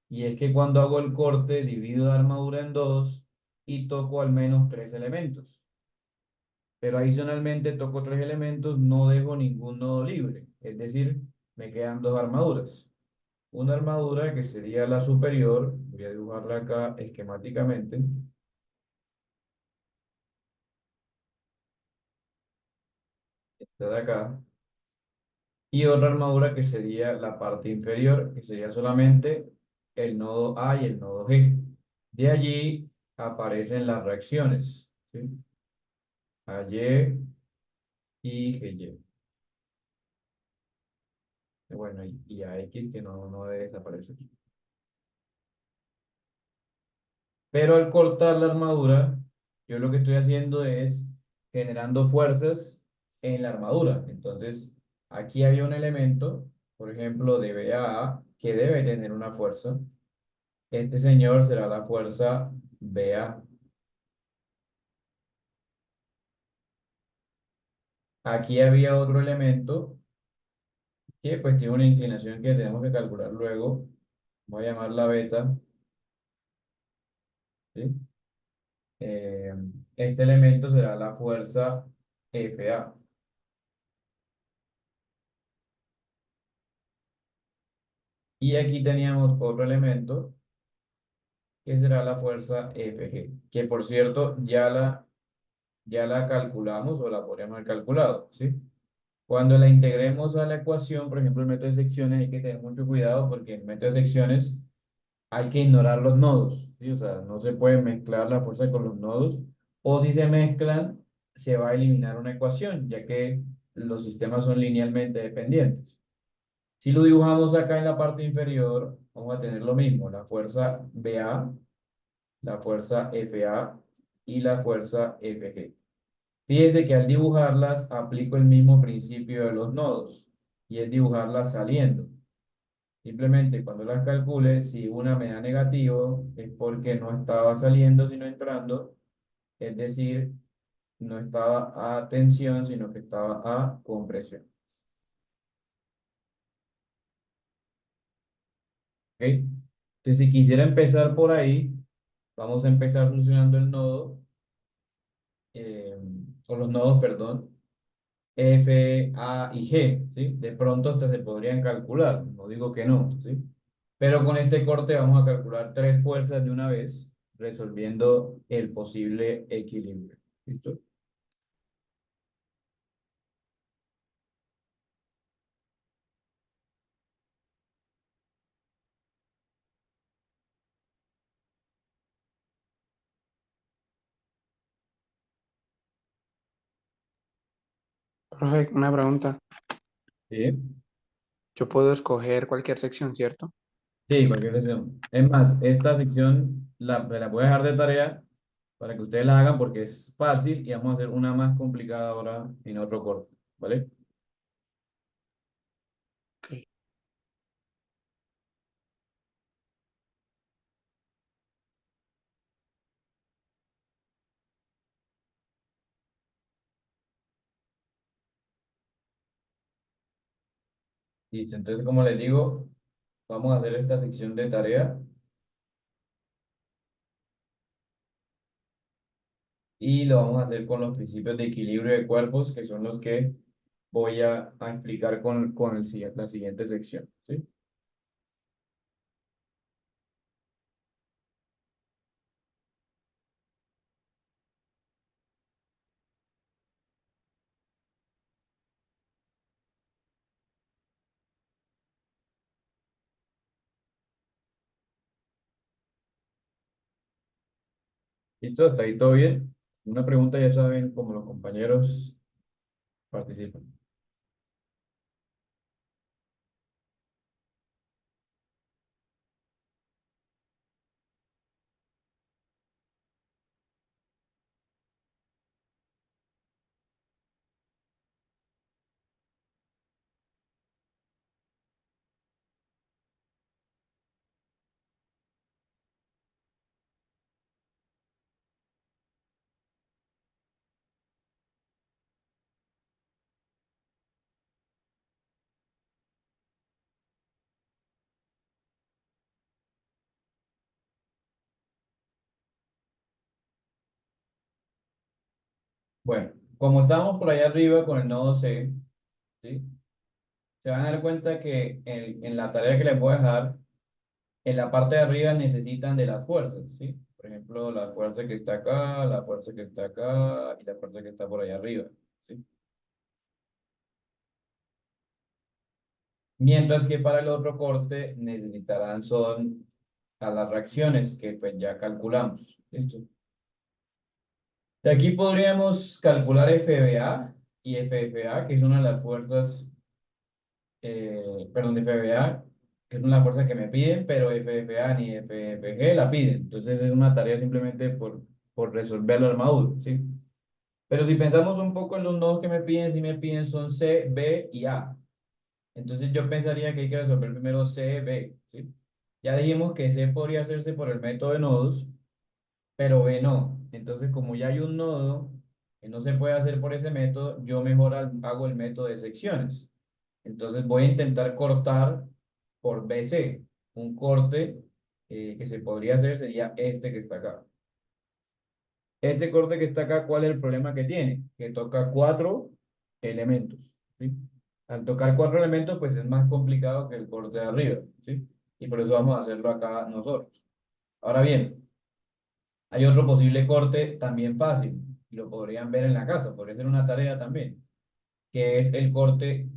Y es que cuando hago el corte, divido la armadura en dos y toco al menos tres elementos. Pero adicionalmente toco tres elementos, no dejo ningún nodo libre. Es decir, me quedan dos armaduras. Una armadura que sería la superior, voy a dibujarla acá esquemáticamente. esta de acá, y otra armadura que sería la parte inferior, que sería solamente el nodo A y el nodo G. De allí aparecen las reacciones, ¿sí? AY y GY. Bueno, y AX que no debe desaparecer. Pero al cortar la armadura, yo lo que estoy haciendo es generando fuerzas en la armadura. Entonces, aquí había un elemento, por ejemplo, de BA, que debe tener una fuerza. Este señor será la fuerza BA. Aquí había otro elemento que pues tiene una inclinación que tenemos que calcular luego. Voy a llamarla beta, ¿sí? Eh, este elemento será la fuerza FA. Y aquí teníamos otro elemento que será la fuerza FG, que por cierto ya la calculamos o la podríamos haber calculado, ¿sí? Cuando la integremos a la ecuación, por ejemplo, el método de secciones, hay que tener mucho cuidado porque en el método de secciones hay que ignorar los nodos, ¿sí? O sea, no se puede mezclar la fuerza con los nodos, o si se mezclan, se va a eliminar una ecuación, ya que los sistemas son linealmente dependientes. Si lo dibujamos acá en la parte inferior, vamos a tener lo mismo, la fuerza BA, la fuerza FA y la fuerza FG. Fíjese que al dibujarlas aplico el mismo principio de los nodos, y es dibujarlas saliendo. Simplemente cuando las calcule, si una me da negativo, es porque no estaba saliendo, sino entrando, es decir, no estaba a tensión, sino que estaba a compresión. ¿Ok? Entonces, si quisiera empezar por ahí, vamos a empezar solucionando el nodo, eh, o los nodos, perdón, F, A y G, ¿sí? De pronto hasta se podrían calcular, no digo que no, ¿sí? Pero con este corte vamos a calcular tres fuerzas de una vez, resolviendo el posible equilibrio. ¿Listo? Profe, una pregunta. ¿Sí? Yo puedo escoger cualquier sección, ¿cierto? Sí, cualquier sección. Es más, esta sección la voy a dejar de tarea para que ustedes la hagan porque es fácil y vamos a hacer una más complicada ahora en otro corte, ¿vale? Ok. Listo, entonces como les digo, vamos a hacer esta sección de tarea y lo vamos a hacer con los principios de equilibrio de cuerpos, que son los que voy a explicar con la siguiente sección, ¿sí? ¿Listo? ¿Hasta ahí todo bien? Una pregunta, ya saben, como los compañeros participan. Bueno, como estamos por allá arriba con el nodo C, ¿sí? Se van a dar cuenta que en la tarea que les voy a dejar, en la parte de arriba necesitan de las fuerzas, ¿sí? Por ejemplo, la fuerza que está acá, la fuerza que está acá y la fuerza que está por allá arriba, ¿sí? Mientras que para el otro corte necesitarán son a las reacciones que pues ya calculamos. ¿Listo? De aquí podríamos calcular FBA y FFA, que es una de las fuerzas, perdón, de FBA, que es una fuerza que me piden, pero FFA ni FFG la piden. Entonces es una tarea simplemente por resolver la armadura, ¿sí? Pero si pensamos un poco en los nodos que me piden, si me piden son C, B y A. Entonces yo pensaría que hay que resolver primero C, B, ¿sí? Ya dijimos que C podría hacerse por el método de nodos, pero B no. Entonces, como ya hay un nodo que no se puede hacer por ese método, yo mejor hago el método de secciones. Entonces voy a intentar cortar por BC. Un corte que se podría hacer sería este que está acá. Este corte que está acá, ¿cuál es el problema que tiene? Que toca 4 elementos, ¿sí? Al tocar 4 elementos, pues es más complicado que el corte de arriba, ¿sí? Y por eso vamos a hacerlo acá nosotros. Ahora bien, hay otro posible corte también fácil, y lo podrían ver en la casa, podría ser una tarea también, que es el corte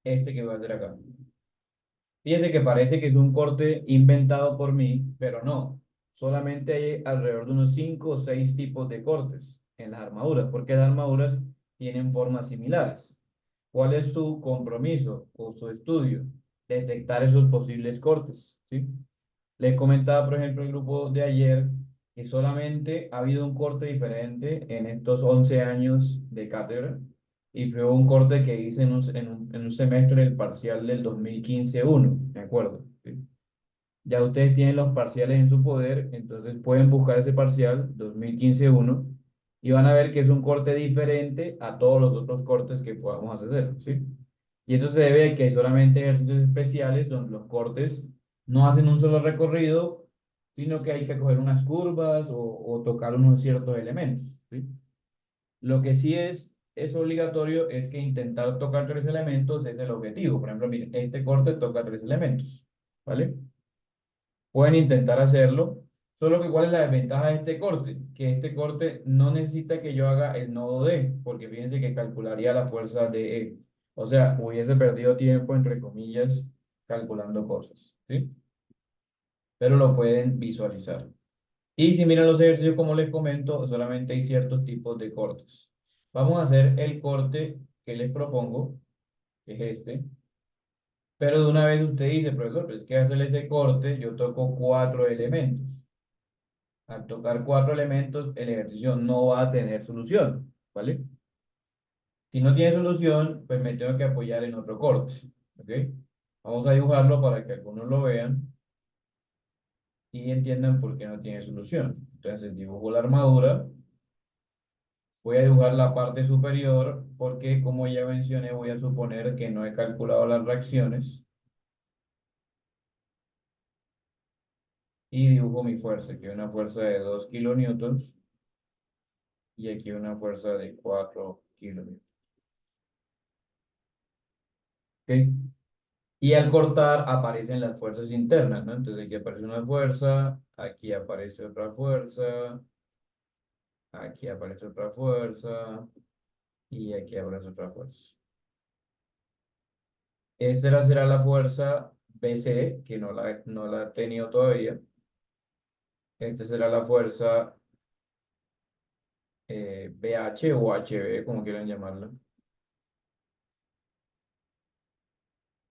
este que voy a hacer acá. Fíjese que parece que es un corte inventado por mí, pero no. Solamente hay alrededor de unos 5 o 6 tipos de cortes en las armaduras, porque las armaduras tienen formas similares. ¿Cuál es su compromiso o su estudio? Detectar esos posibles cortes, ¿sí? Les comentaba, por ejemplo, el grupo de ayer que solamente ha habido un corte diferente en estos 11 años de cátedra y fue un corte que hice en un semestre el parcial del 2015-1, me acuerdo. ¿Sí? Ya ustedes tienen los parciales en su poder, entonces pueden buscar ese parcial 2015-1 y van a ver que es un corte diferente a todos los otros cortes que podamos hacer, ¿sí? Y eso se debe a que hay solamente ejercicios especiales donde los cortes no hacen un solo recorrido, sino que hay que coger unas curvas o tocar unos ciertos elementos, ¿sí? Lo que sí es obligatorio es que intentar tocar 3 elementos es el objetivo. Por ejemplo, miren, este corte toca 3 elementos, ¿vale? Pueden intentar hacerlo, solo que ¿cuál es la desventaja de este corte? Que este corte no necesita que yo haga el nodo D, porque fíjense que calcularía la fuerza de E. O sea, hubiese perdido tiempo, entre comillas, calculando cosas, ¿sí? Pero lo pueden visualizar. Y si miran los ejercicios, como les comento, solamente hay ciertos tipos de cortes. Vamos a hacer el corte que les propongo, que es este. Pero de una vez usted dice, profesor, pues es que hacer ese corte, yo toco 4 elementos. Al tocar 4 elementos, el ejercicio no va a tener solución, ¿vale? Si no tiene solución, pues me tengo que apoyar en otro corte, ¿ok? Vamos a dibujarlo para que algunos lo vean y entiendan por qué no tiene solución. Entonces dibujo la armadura, voy a dibujar la parte superior porque, como ya mencioné, voy a suponer que no he calculado las reacciones y dibujo mi fuerza, que es una fuerza de 2 kilonewtons y aquí una fuerza de 4 kilonewtons. ¿Ok? Y al cortar aparecen las fuerzas internas, ¿no? Entonces aquí aparece una fuerza, aquí aparece otra fuerza, aquí aparece otra fuerza y aquí aparece otra fuerza. Esta será la fuerza BC, que no la he tenido todavía. Esta será la fuerza BH o HB, como quieran llamarla.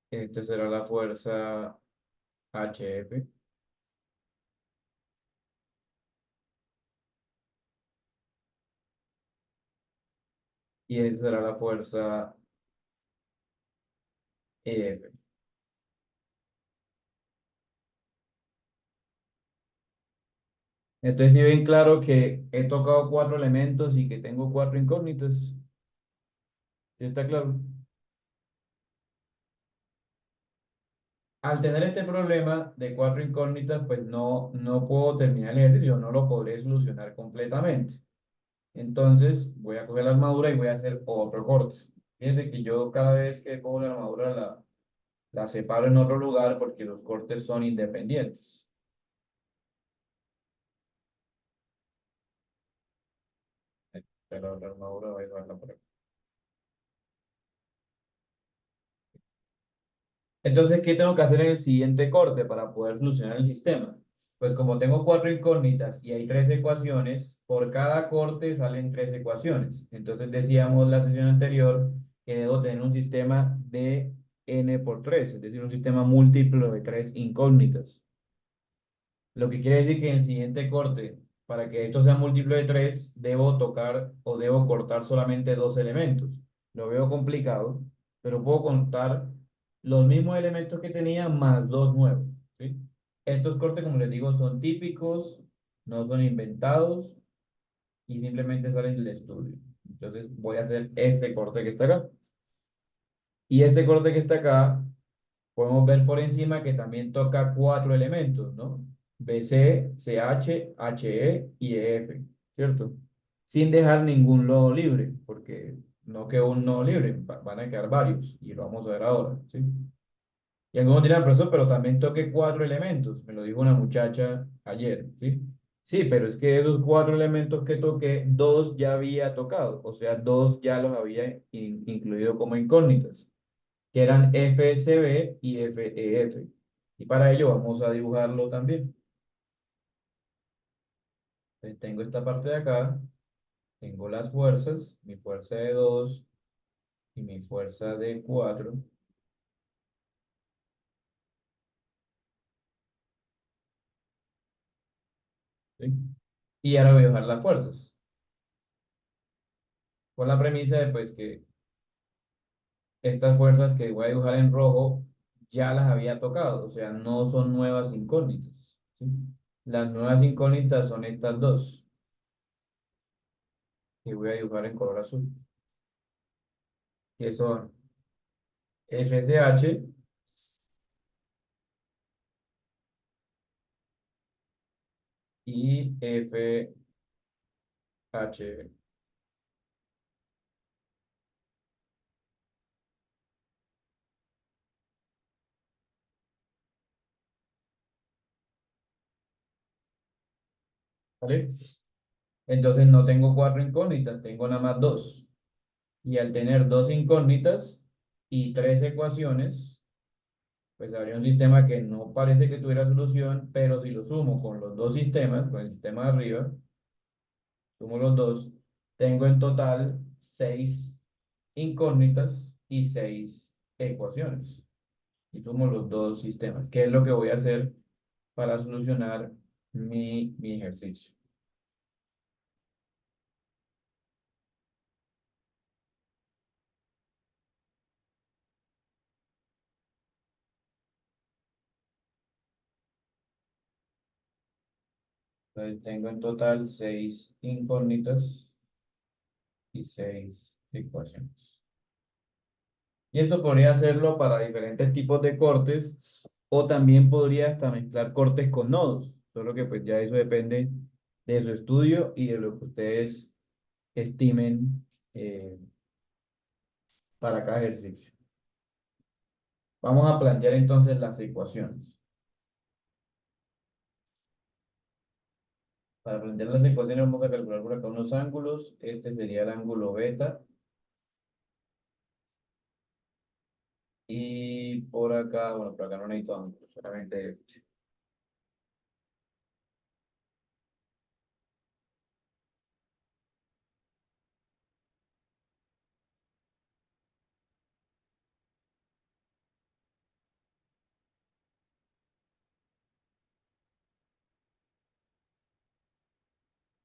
Esta será la fuerza HF. Y esta será la fuerza EF. Entonces, si ven claro que he tocado 4 elementos y que tengo 4 incógnitas, ¿sí está claro? Al tener este problema de 4 incógnitas, pues no puedo terminar el ejercicio, no lo podré solucionar completamente. Entonces, voy a coger la armadura y voy a hacer otro corte. Fíjense que yo cada vez que cojo la armadura la separo en otro lugar porque los cortes son independientes. Pero la armadura voy a llevarla por aquí. Entonces, ¿qué tengo que hacer en el siguiente corte para poder solucionar el sistema? Pues como tengo cuatro incógnitas y hay tres ecuaciones, por cada corte salen tres ecuaciones. Entonces decíamos la sesión anterior que debo tener un sistema de n por 3, es decir, un sistema múltiplo de tres incógnitas. Lo que quiere decir que en el siguiente corte, para que esto sea múltiplo de 3, debo tocar o debo cortar solamente dos elementos. Lo veo complicado, pero puedo contar los mismos elementos que tenía más dos nuevos, ¿sí? Estos cortes, como les digo, son típicos, no son inventados y simplemente salen del estudio. Entonces voy a hacer este corte que está acá. Y este corte que está acá podemos ver por encima que también toca cuatro elementos, ¿no? BC, CH, HE y EF, ¿cierto? Sin dejar ningún nodo libre, porque no quedó un nodo libre, van a quedar varios, y lo vamos a ver ahora, ¿sí? Y algunos dirán, profesor, pero también toque cuatro elementos, me lo dijo una muchacha ayer, ¿sí? Sí, pero es que de esos cuatro elementos que toqué, dos ya había tocado, o sea, dos ya los había incluido como incógnitas que eran FSB y FEF. Y para ello vamos a dibujarlo también. Entonces tengo esta parte de acá, tengo las fuerzas, mi fuerza de 2 y mi fuerza de 4. ¿Sí? Y ahora voy a dibujar las fuerzas. Con la premisa de pues que estas fuerzas que voy a dibujar en rojo ya las había tocado, o sea, no son nuevas incógnitas. ¿Sí? Las nuevas incógnitas son estas dos, que voy a dibujar en color azul, que son FSH y FH. ¿Vale? Entonces no tengo cuatro incógnitas, tengo nada más dos. Y al tener dos incógnitas y tres ecuaciones, pues habría un sistema que no parece que tuviera solución, pero si lo sumo con los dos sistemas, con el sistema de arriba, sumo los dos, tengo en total seis incógnitas y seis ecuaciones. Y sumo los dos sistemas, que es lo que voy a hacer para solucionar mi ejercicio. Entonces tengo en total seis incógnitas y seis ecuaciones. Y esto podría hacerlo para diferentes tipos de cortes o también podría hasta mezclar cortes con nodos, solo que pues ya eso depende de su estudio y de lo que ustedes estimen para cada ejercicio. Vamos a plantear entonces las ecuaciones. Para plantear las ecuaciones vamos a calcular por acá unos ángulos. Este sería el ángulo beta. Y por acá, bueno, por acá no necesito ángulos, solamente este.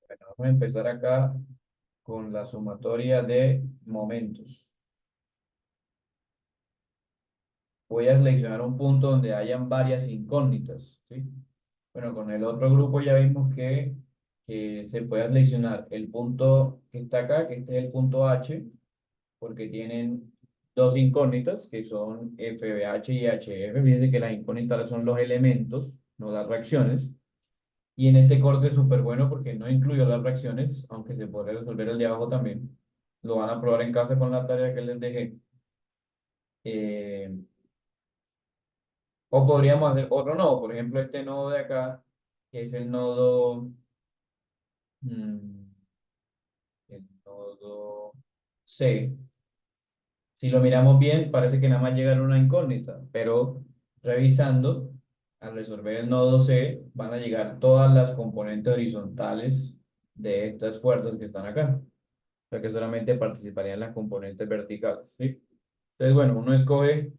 Bueno, vamos a empezar acá con la sumatoria de momentos. Voy a seleccionar un punto donde hayan varias incógnitas, ¿sí? Bueno, con el otro grupo ya vimos que se puede seleccionar el punto que está acá, que este es el punto H, porque tienen dos incógnitas, que son FBH y HF. Fíjense que las incógnitas son los elementos, no las reacciones. Y en este corte es súper bueno porque no incluyo las reacciones, aunque se podría resolver el de abajo también. Lo van a probar en casa con la tarea que les dejé. Eh, o podríamos hacer otro nodo, por ejemplo, este nodo de acá, que es mm, el nodo C. Si lo miramos bien, parece que nada más llega a una incógnita, pero revisando, al resolver el nodo C, van a llegar todas las componentes horizontales de estas fuerzas que están acá. O sea que solamente participarían las componentes verticales, ¿sí? Entonces, bueno, uno escoge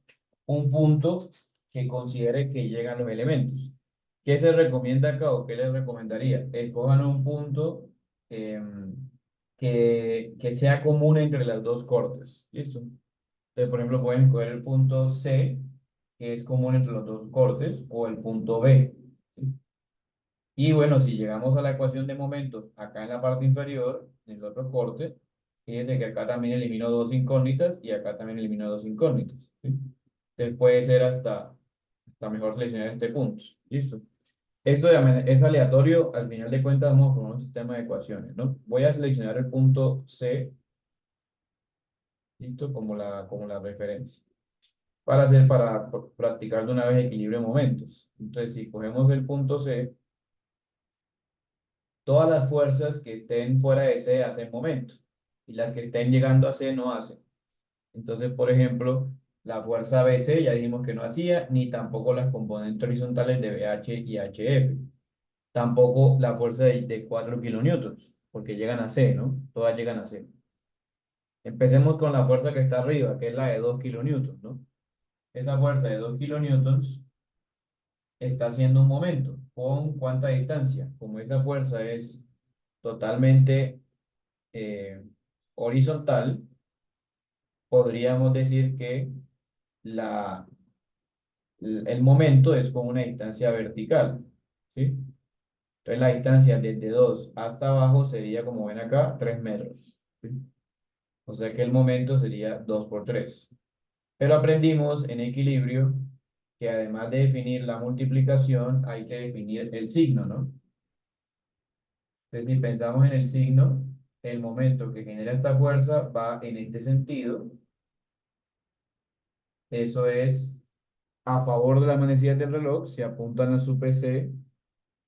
un punto que considere que llegan los elementos. ¿Qué se recomienda acá o qué les recomendaría? Escojan un punto em, que sea común entre las dos cortes. ¿Listo? Entonces, por ejemplo, pueden escoger el punto C, que es común entre los dos cortes, o el punto B. ¿Sí? Y bueno, si llegamos a la ecuación de momentos acá en la parte inferior, en el otro corte, fíjense que acá también elimino dos incógnitas y acá también elimino dos incógnitas. ¿Sí? Entonces puede ser hasta mejor seleccionar este punto. ¿Listo? Esto es aleatorio, al final de cuentas vamos con un sistema de ecuaciones, ¿no? Voy a seleccionar el punto C, ¿listo? Como la referencia. Para practicar de una vez equilibrio de momentos. Entonces, si cogemos el punto C, todas las fuerzas que estén fuera de C hacen momento, y las que estén llegando a C no hacen. Entonces, por ejemplo, la fuerza BC ya dijimos que no hacía, ni tampoco las componentes horizontales de BH y HF. Tampoco la fuerza de 4 kilonewtons, porque llegan a C, ¿no? Todas llegan a C. Empecemos con la fuerza que está arriba, que es la de 2 kilonewtons, ¿no? Esa fuerza de 2 kilonewtons está haciendo un momento. ¿Con cuánta distancia? Como esa fuerza es totalmente eh, horizontal, podríamos decir que la, el momento es con una distancia vertical, ¿sí? Entonces la distancia desde 2 hasta abajo sería, como ven acá, 3 metros, ¿sí? O sea que el momento sería 2 por 3. Pero aprendimos en equilibrio que además de definir la multiplicación, hay que definir el signo, ¿no? Entonces, si pensamos en el signo, el momento que genera esta fuerza va en este sentido. Eso es a favor de las manecillas del reloj. Si apuntan a su PC,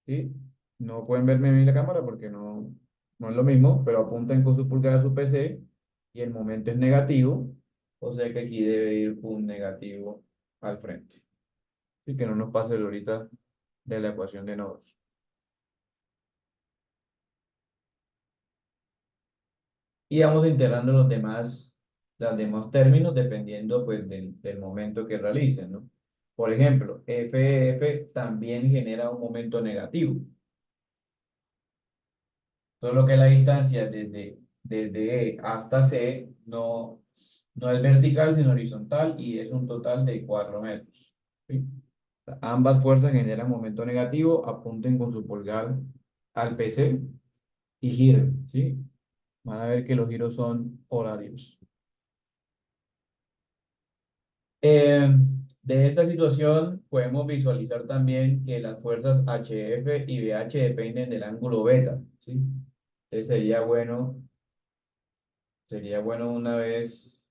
¿sí? No pueden verme en la cámara porque no es lo mismo, pero apuntan con su pulgar a su PC y el momento es negativo. O sea que aquí debe ir un negativo al frente. Así que no nos pase ahorita de la ecuación de nodos. Y vamos integrando los demás términos dependiendo pues del momento que realicen, ¿no? Por ejemplo, FF también genera un momento negativo, solo que la distancia desde E hasta C no es vertical sino horizontal y es un total de 4 metros. ¿Sí? Ambas fuerzas generan momento negativo, apunten con su pulgar al PC y giren, ¿sí? Van a ver que los giros son horarios. Eh, de esta situación podemos visualizar también que las fuerzas HF y BH dependen del ángulo beta, ¿sí? Entonces sería bueno una vez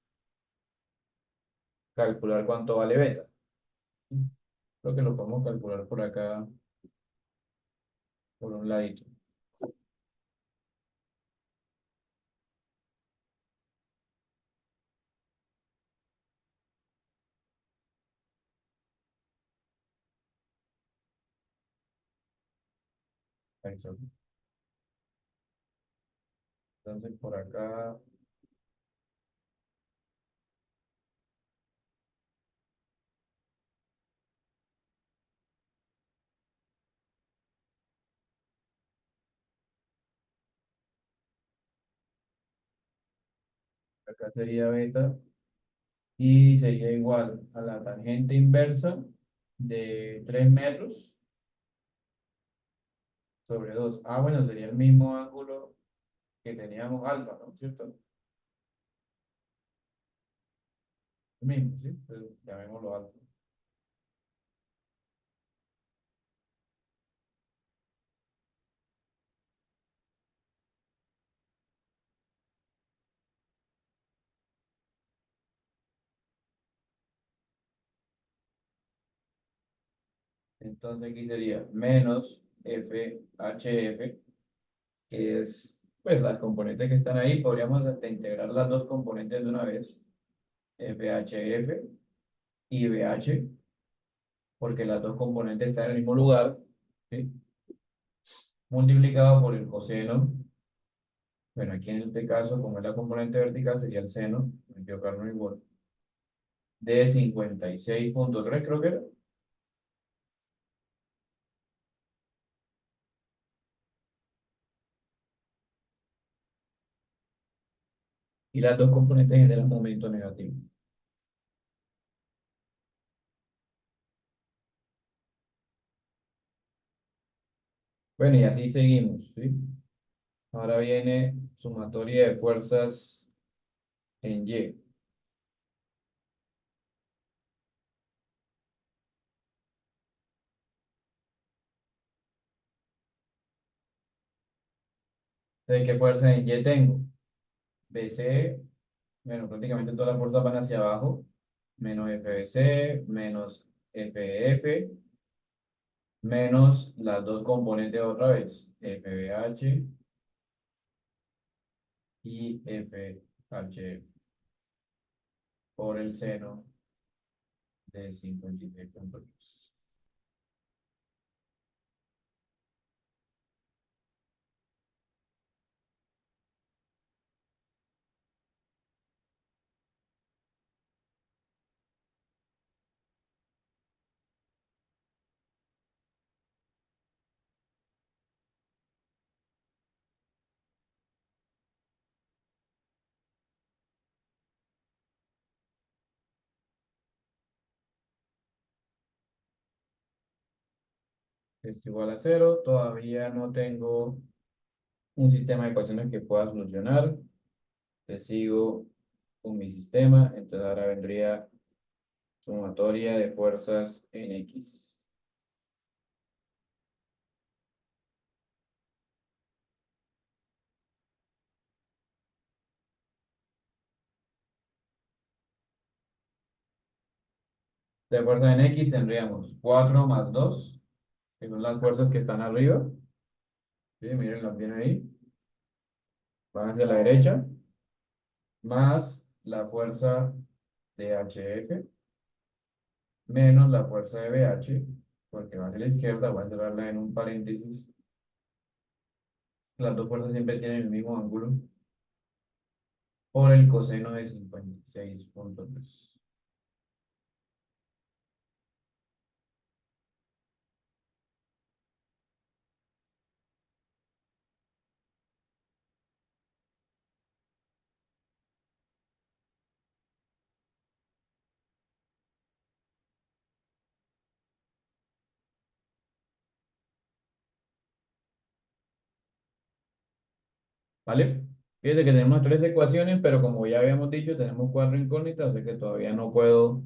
calcular cuánto vale beta. Creo que lo podemos calcular por acá, por un ladito. Entonces, por acá sería beta y sería igual a la tangente inversa de 3 metros sobre 2. Ah, bueno, sería el mismo ángulo que teníamos alfa, ¿no? ¿Cierto? El mismo, ¿sí? Entonces, llamémoslo alfa. Entonces aquí sería menos FHF, que es pues las componentes que están ahí. Podríamos hasta integrar las dos componentes de una vez. FHF y BH, porque las dos componentes están en el mismo lugar, ¿sí? Multiplicado por el coseno. Bueno, aquí en este caso, como es la componente vertical, sería el seno, me equivocarme igual, de 56.3 creo que era. Y las dos componentes generan momento negativo. Bueno, y así seguimos, ¿sí? Ahora viene sumatoria de fuerzas en Y. Entonces, ¿qué fuerzas en Y tengo? BC, bueno, prácticamente todas las fuerzas van hacia abajo, menos FBC, menos FF, menos las dos componentes otra vez, FBH y FH por el seno de 53.2. Esto igual a cero, todavía no tengo un sistema de ecuaciones que pueda solucionar. Te sigo con mi sistema, entonces ahora vendría sumatoria de fuerzas en X. De fuerzas en X tendríamos 4 más 2, que son las fuerzas que están arriba. ¿Sí? Mírenlas bien ahí. Van hacia la derecha, más la fuerza de HF, menos la fuerza de BH, porque va hacia la izquierda, voy a cerrarla en un paréntesis. Las dos fuerzas siempre tienen el mismo ángulo, por el coseno de 56.3. ¿Vale? Fíjense que tenemos tres ecuaciones, pero como ya habíamos dicho, tenemos cuatro incógnitas, o sea que todavía no puedo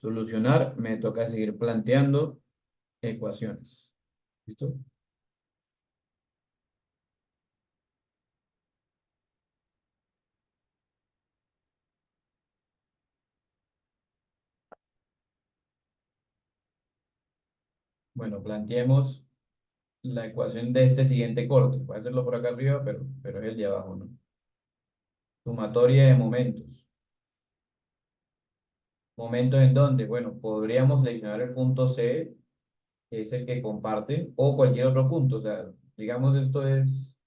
solucionar. Me toca seguir planteando ecuaciones. ¿Listo? Bueno, planteemos la ecuación de este siguiente corte. Voy a hacerlo por acá arriba, pero es el de abajo, ¿no? Sumatoria de momentos. ¿Momentos en dónde? Bueno, podríamos seleccionar el punto C, que es el que comparte, o cualquier otro punto. O sea, digamos, esta es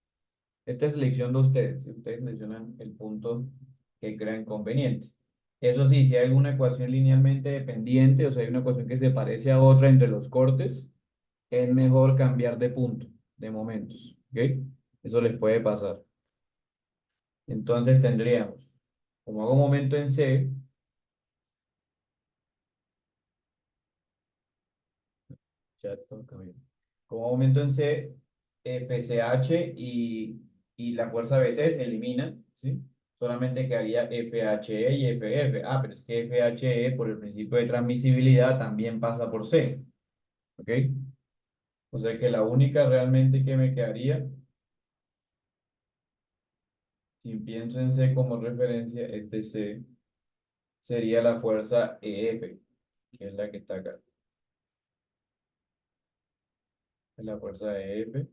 elección de ustedes. Si ustedes seleccionan el punto que crean conveniente. Eso sí, si hay alguna ecuación linealmente dependiente, o sea, hay una ecuación que se parece a otra entre los cortes, es mejor cambiar de punto, de momentos. ¿Ok? Eso les puede pasar. Entonces tendríamos, como hago momento en C, ya todo cambió. Como momento en C, FCH y la fuerza BC se eliminan, ¿sí? Solamente quedaría FHE y FF. Ah, pero es que FHE por el principio de transmisibilidad también pasa por C. ¿Ok? O sea que la única realmente que me quedaría, si pienso en C como referencia, este C sería la fuerza EF, que es la que está acá. Es la fuerza EF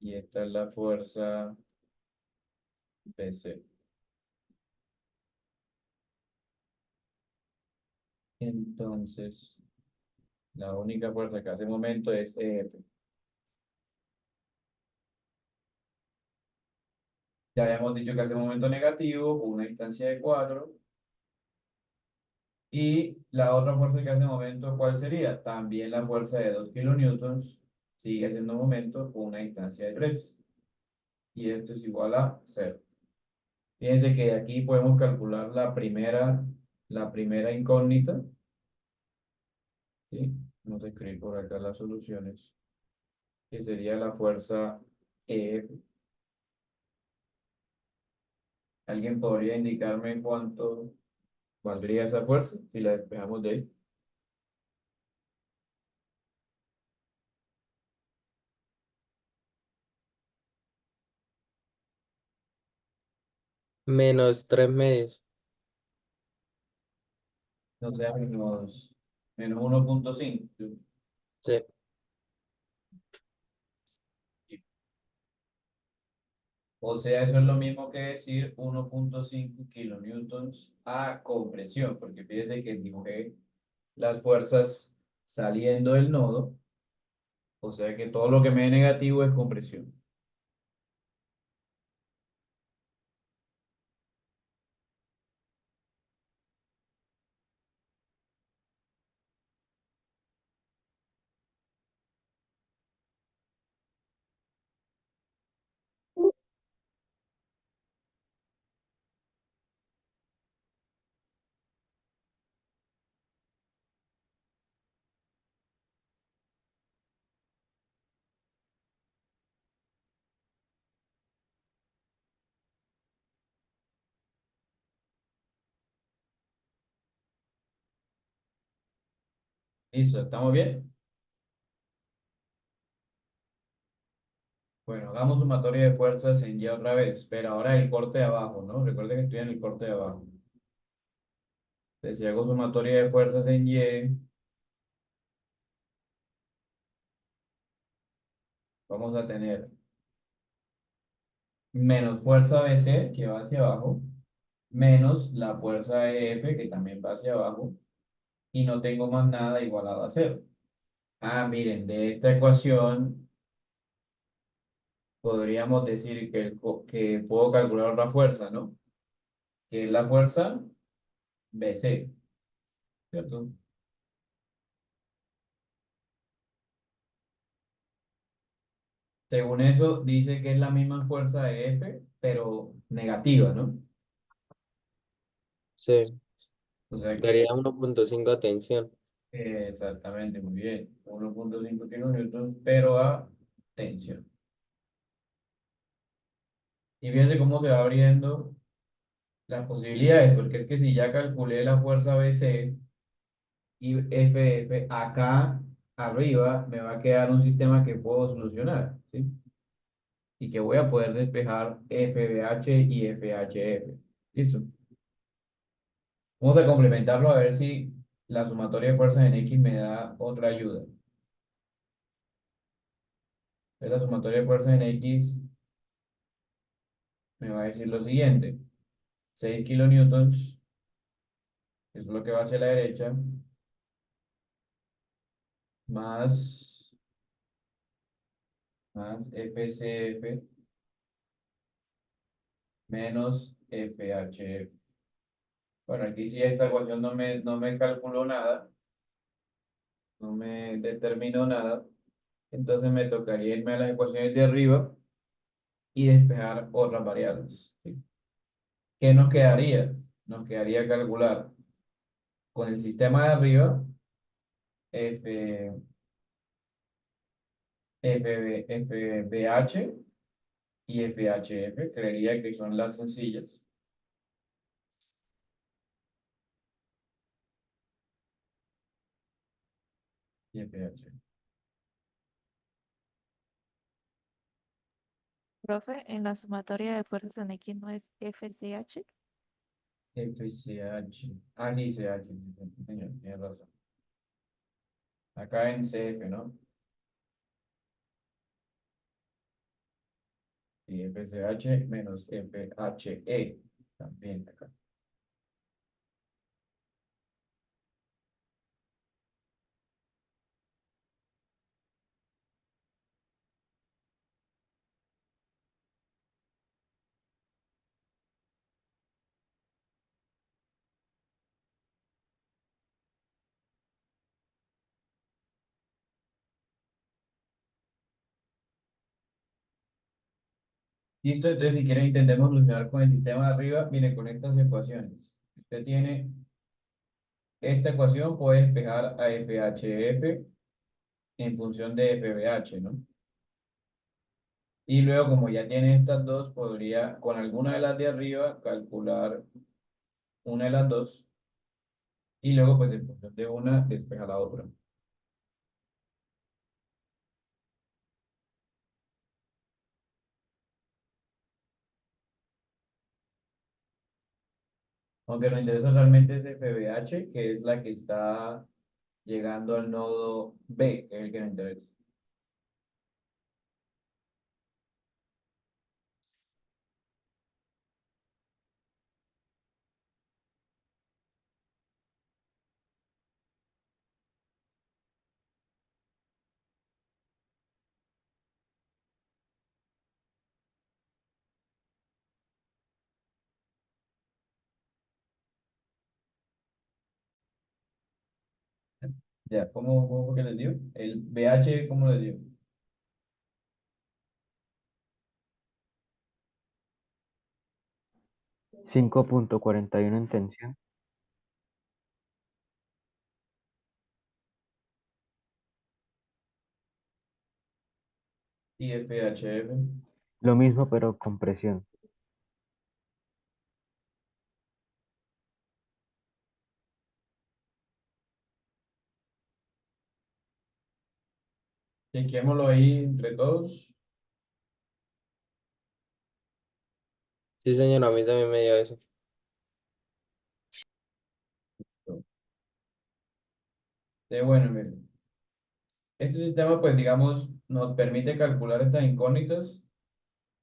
y esta es la fuerza BC. Entonces, la única fuerza que hace momento es EF. Ya habíamos dicho que hace momento negativo con una distancia de 4. Y la otra fuerza que hace momento, ¿cuál sería? También la fuerza de 2 kilonewtons sigue haciendo momento con una distancia de 3. Y esto es igual a 0. Fíjense que aquí podemos calcular la primera incógnita. ¿Sí? Vamos a escribir por acá las soluciones. Que sería la fuerza EF. ¿Alguien podría indicarme cuánto valdría esa fuerza si la despejamos de ahí? Menos 3 medios. O sea, menos 1,5. Sí. O sea, eso es lo mismo que decir 1,5 kilonewtons a compresión, porque fíjate que dibujé las fuerzas saliendo del nodo, o sea que todo lo que me dé negativo es compresión. ¿Listo? ¿Estamos bien? Bueno, hagamos sumatoria de fuerzas en Y otra vez, pero ahora el corte de abajo, ¿no? Recuerden que estoy en el corte de abajo. Entonces, si hago sumatoria de fuerzas en Y, vamos a tener menos fuerza BC, que va hacia abajo, menos la fuerza EF, que también va hacia abajo, y no tengo más nada igualado a cero. Ah, miren, de esta ecuación podríamos decir que puedo calcular la fuerza, ¿no? Que es la fuerza BC, ¿cierto? Según eso, dice que es la misma fuerza de F, pero negativa, ¿no? Sí. O sea que, Daría 1,5 tensión. exactamente, muy bien. 1,5 kilonewtons, pero a tensión. Y fíjense cómo se va abriendo las posibilidades, porque es que si ya calculé la fuerza BC y FF, acá arriba me va a quedar un sistema que puedo solucionar, ¿sí? Y que voy a poder despejar FBH y FHF. ¿Listo? Vamos a complementarlo a ver si la sumatoria de fuerzas en X me da otra ayuda. La sumatoria de fuerzas en X me va a decir lo siguiente. 6 kilonewtons, que es lo que va hacia la derecha, más, más FCF menos FHF. Bueno, aquí sí esta ecuación no me calculó nada, no me determinó nada. Entonces me tocaría irme a las ecuaciones de arriba y despejar otras variables, ¿sí? ¿Qué nos quedaría? Nos quedaría calcular con el sistema de arriba F, FBH y FHF, creería que son las sencillas. Y FH. Profe, en la sumatoria de fuerzas en X no es FCH. FCH. Ah, sí, CH, sí, sí, señor, tiene razón. Acá en CF, ¿no? Y FCH menos FHE. También acá. Listo, entonces si quieren intentemos solucionar con el sistema de arriba, miren, con estas ecuaciones. Usted tiene esta ecuación, puede despejar a FHF en función de FBH, ¿no? Y luego, como ya tiene estas dos, podría con alguna de las de arriba calcular una de las dos y luego, pues en función de una, despeja la otra. Aunque nos interesa realmente es FBH, que es la que está llegando al nodo B, que es el que nos interesa. Ya, ¿cómo fue que les dio? El BH, ¿cómo les dio? 5.41 en tensión. Y FHF. Lo mismo, pero con presión. Chequémoslo ahí entre todos. Sí, señor, a mí también me dio eso. Bueno, miren. Este sistema, pues digamos, nos permite calcular estas incógnitas.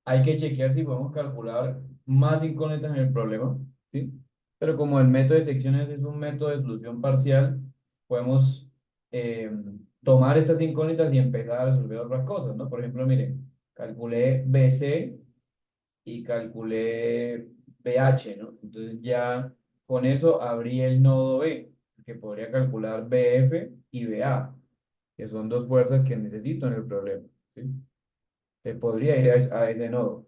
Hay que chequear si podemos calcular más incógnitas en el problema, ¿sí? Pero como el método de secciones es un método de solución parcial, podemos eh, tomar estas incógnitas y empezar a resolver otras cosas, ¿no? Por ejemplo, miren, calculé BC y calculé BH, ¿no? Entonces ya con eso abrí el nodo B, que podría calcular BF y BA, que son dos fuerzas que necesito en el problema, ¿sí? Podría ir a ese nodo.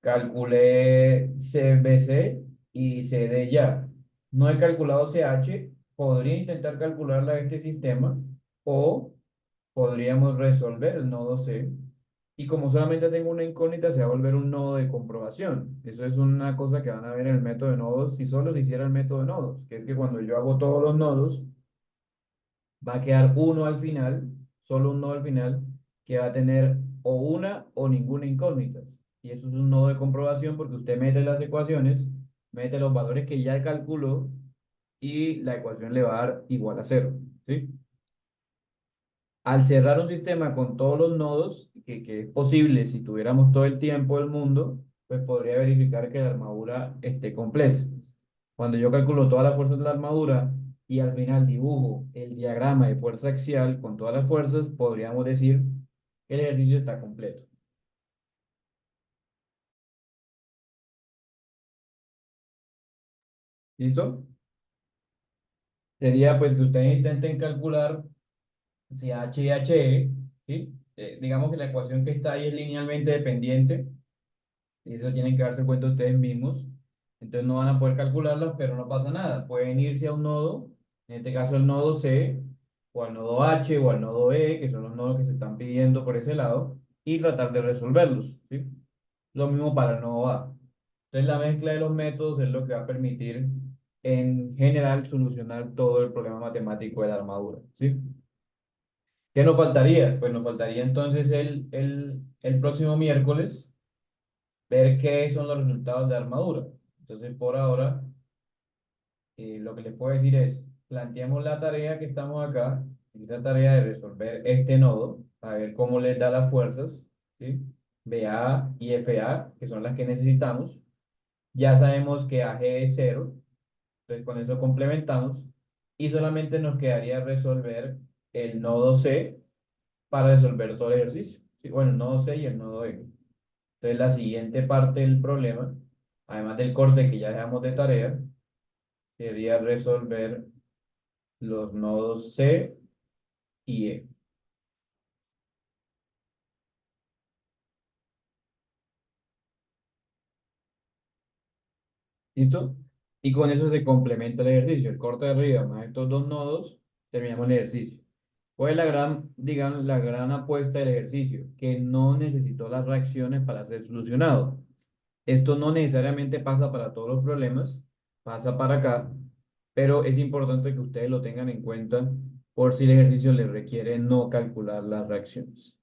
Calculé CBC y CD ya. No he calculado CH, podría intentar calcularla de este sistema o podríamos resolver el nodo C. Y como solamente tengo una incógnita, se va a volver un nodo de comprobación. Eso es una cosa que van a ver en el método de nodos si solo se hiciera el método de nodos, que es que cuando yo hago todos los nodos, va a quedar uno al final, solo un nodo al final, que va a tener o una o ninguna incógnita. Y eso es un nodo de comprobación porque usted mete las ecuaciones, mete los valores que ya calculó y la ecuación le va a dar igual a cero, ¿sí? Al cerrar un sistema con todos los nodos, que es posible si tuviéramos todo el tiempo del mundo, pues podría verificar que la armadura esté completa. Cuando yo calculo todas las fuerzas de la armadura y al final dibujo el diagrama de fuerza axial con todas las fuerzas, podríamos decir que el ejercicio está completo. ¿Listo? Sería pues que ustedes intenten calcular si H y HE, ¿sí? Digamos que la ecuación que está ahí es linealmente dependiente, y eso tienen que darse cuenta ustedes mismos. Entonces no van a poder calcularlas, pero no pasa nada. Pueden irse a un nodo, en este caso el nodo C, o al nodo H, o al nodo E, que son los nodos que se están pidiendo por ese lado, y tratar de resolverlos, ¿sí? Lo mismo para el nodo A. Entonces la mezcla de los métodos es lo que va a permitir, en general, solucionar todo el problema matemático de la armadura, ¿sí? ¿Qué nos faltaría? Pues nos faltaría entonces el próximo miércoles ver qué son los resultados de armadura. Entonces, por ahora, lo que les puedo decir es, planteamos la tarea que estamos acá, esta tarea de resolver este nodo, a ver cómo les da las fuerzas, ¿sí? BA y FA, que son las que necesitamos. Ya sabemos que AG es cero, entonces con eso complementamos, y solamente nos quedaría resolver el nodo C para resolver todo el ejercicio. Sí, bueno, el nodo C y el nodo E. Entonces, la siguiente parte del problema, además del corte que ya dejamos de tarea, sería resolver los nodos C y E. ¿Listo? Y con eso se complementa el ejercicio. El corte de arriba más estos dos nodos, terminamos el ejercicio. Pues la gran, digamos, la gran apuesta del ejercicio, que no necesitó las reacciones para ser solucionado. Esto no necesariamente pasa para todos los problemas, pasa para acá, pero es importante que ustedes lo tengan en cuenta por si el ejercicio les requiere no calcular las reacciones.